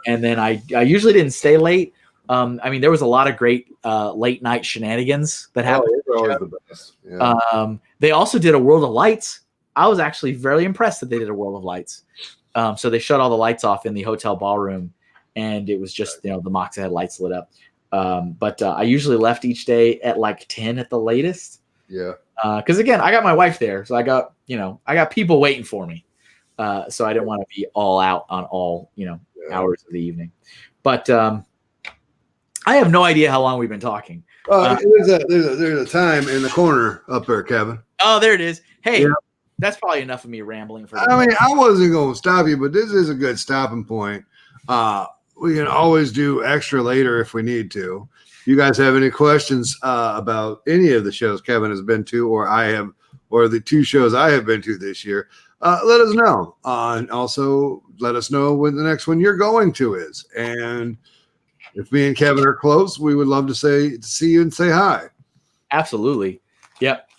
And then I usually didn't stay late. There was a lot of great late night shenanigans that happened. They're always the best. Yeah. They also did a World of Lights. I was actually very impressed that they did a World of Lights. So they shut all the lights off in the hotel ballroom, and it was just the Moxa had lights lit up. But I usually left each day at like 10 at the latest. Yeah. Because again, I got my wife there, so I got people waiting for me. So I didn't want to be all out on all hours of the evening. But I have no idea how long we've been talking. There's a time in the corner up there, Kevin. Oh, there it is. Hey, yeah. That's probably enough of me rambling. I wasn't going to stop you, but this is a good stopping point. We can always do extra later if we need to. You guys have any questions about any of the shows Kevin has been to, or I have, or the 2 shows I have been to this year? Let us know. And also let us know when the next one you're going to is. And if me and Kevin are close, we would love to see you and say hi. Absolutely. Yep.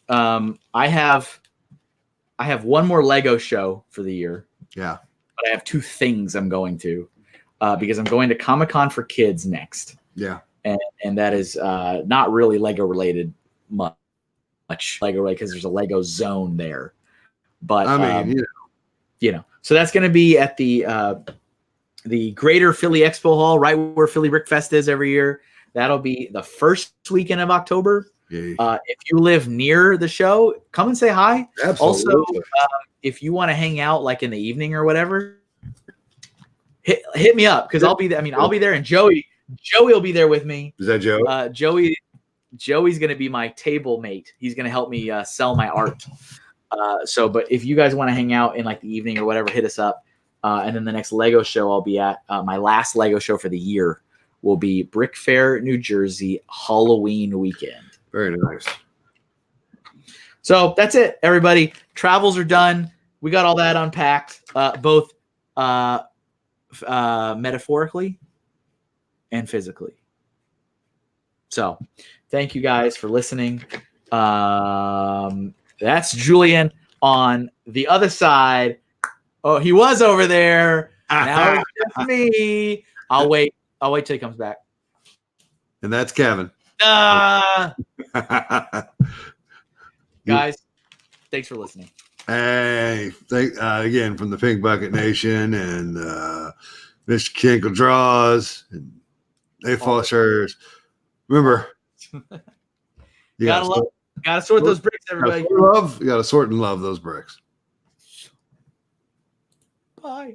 I have one more Lego show for the year. Yeah. But I have 2 things I'm going to because I'm going to Comic-Con for Kids next. Yeah. And that is not really Lego related much Lego related because there's a Lego zone there. But so that's going to be at the Greater Philly Expo Hall, right where Philly Brick Fest is every year. That'll be the first weekend of October. If you live near the show, come and say hi. Absolutely. Also, if you want to hang out like in the evening or whatever, hit me up because I'll be there. I'll be there, and Joey will be there with me. Is that Joe? Joey's going to be my table mate. He's going to help me sell my art. But if you guys want to hang out in like the evening or whatever, hit us up. And then the next Lego show I'll be at, my last Lego show for the year, will be Brick Fair, New Jersey, Halloween weekend. Very nice. So that's it, everybody. Travels are done. We got all that unpacked, both metaphorically and physically. So thank you guys for listening. That's Julian. On the other side, oh, he was over there. Now it's just me. I'll wait till he comes back. And that's Kevin. Guys, thanks for listening. Hey, again from the Pink Bucket Nation and Mr. Kinkle Draws and A-Fall Shirts. Remember, you gotta sort those bricks, everybody. You gotta sort and love those bricks. Bye.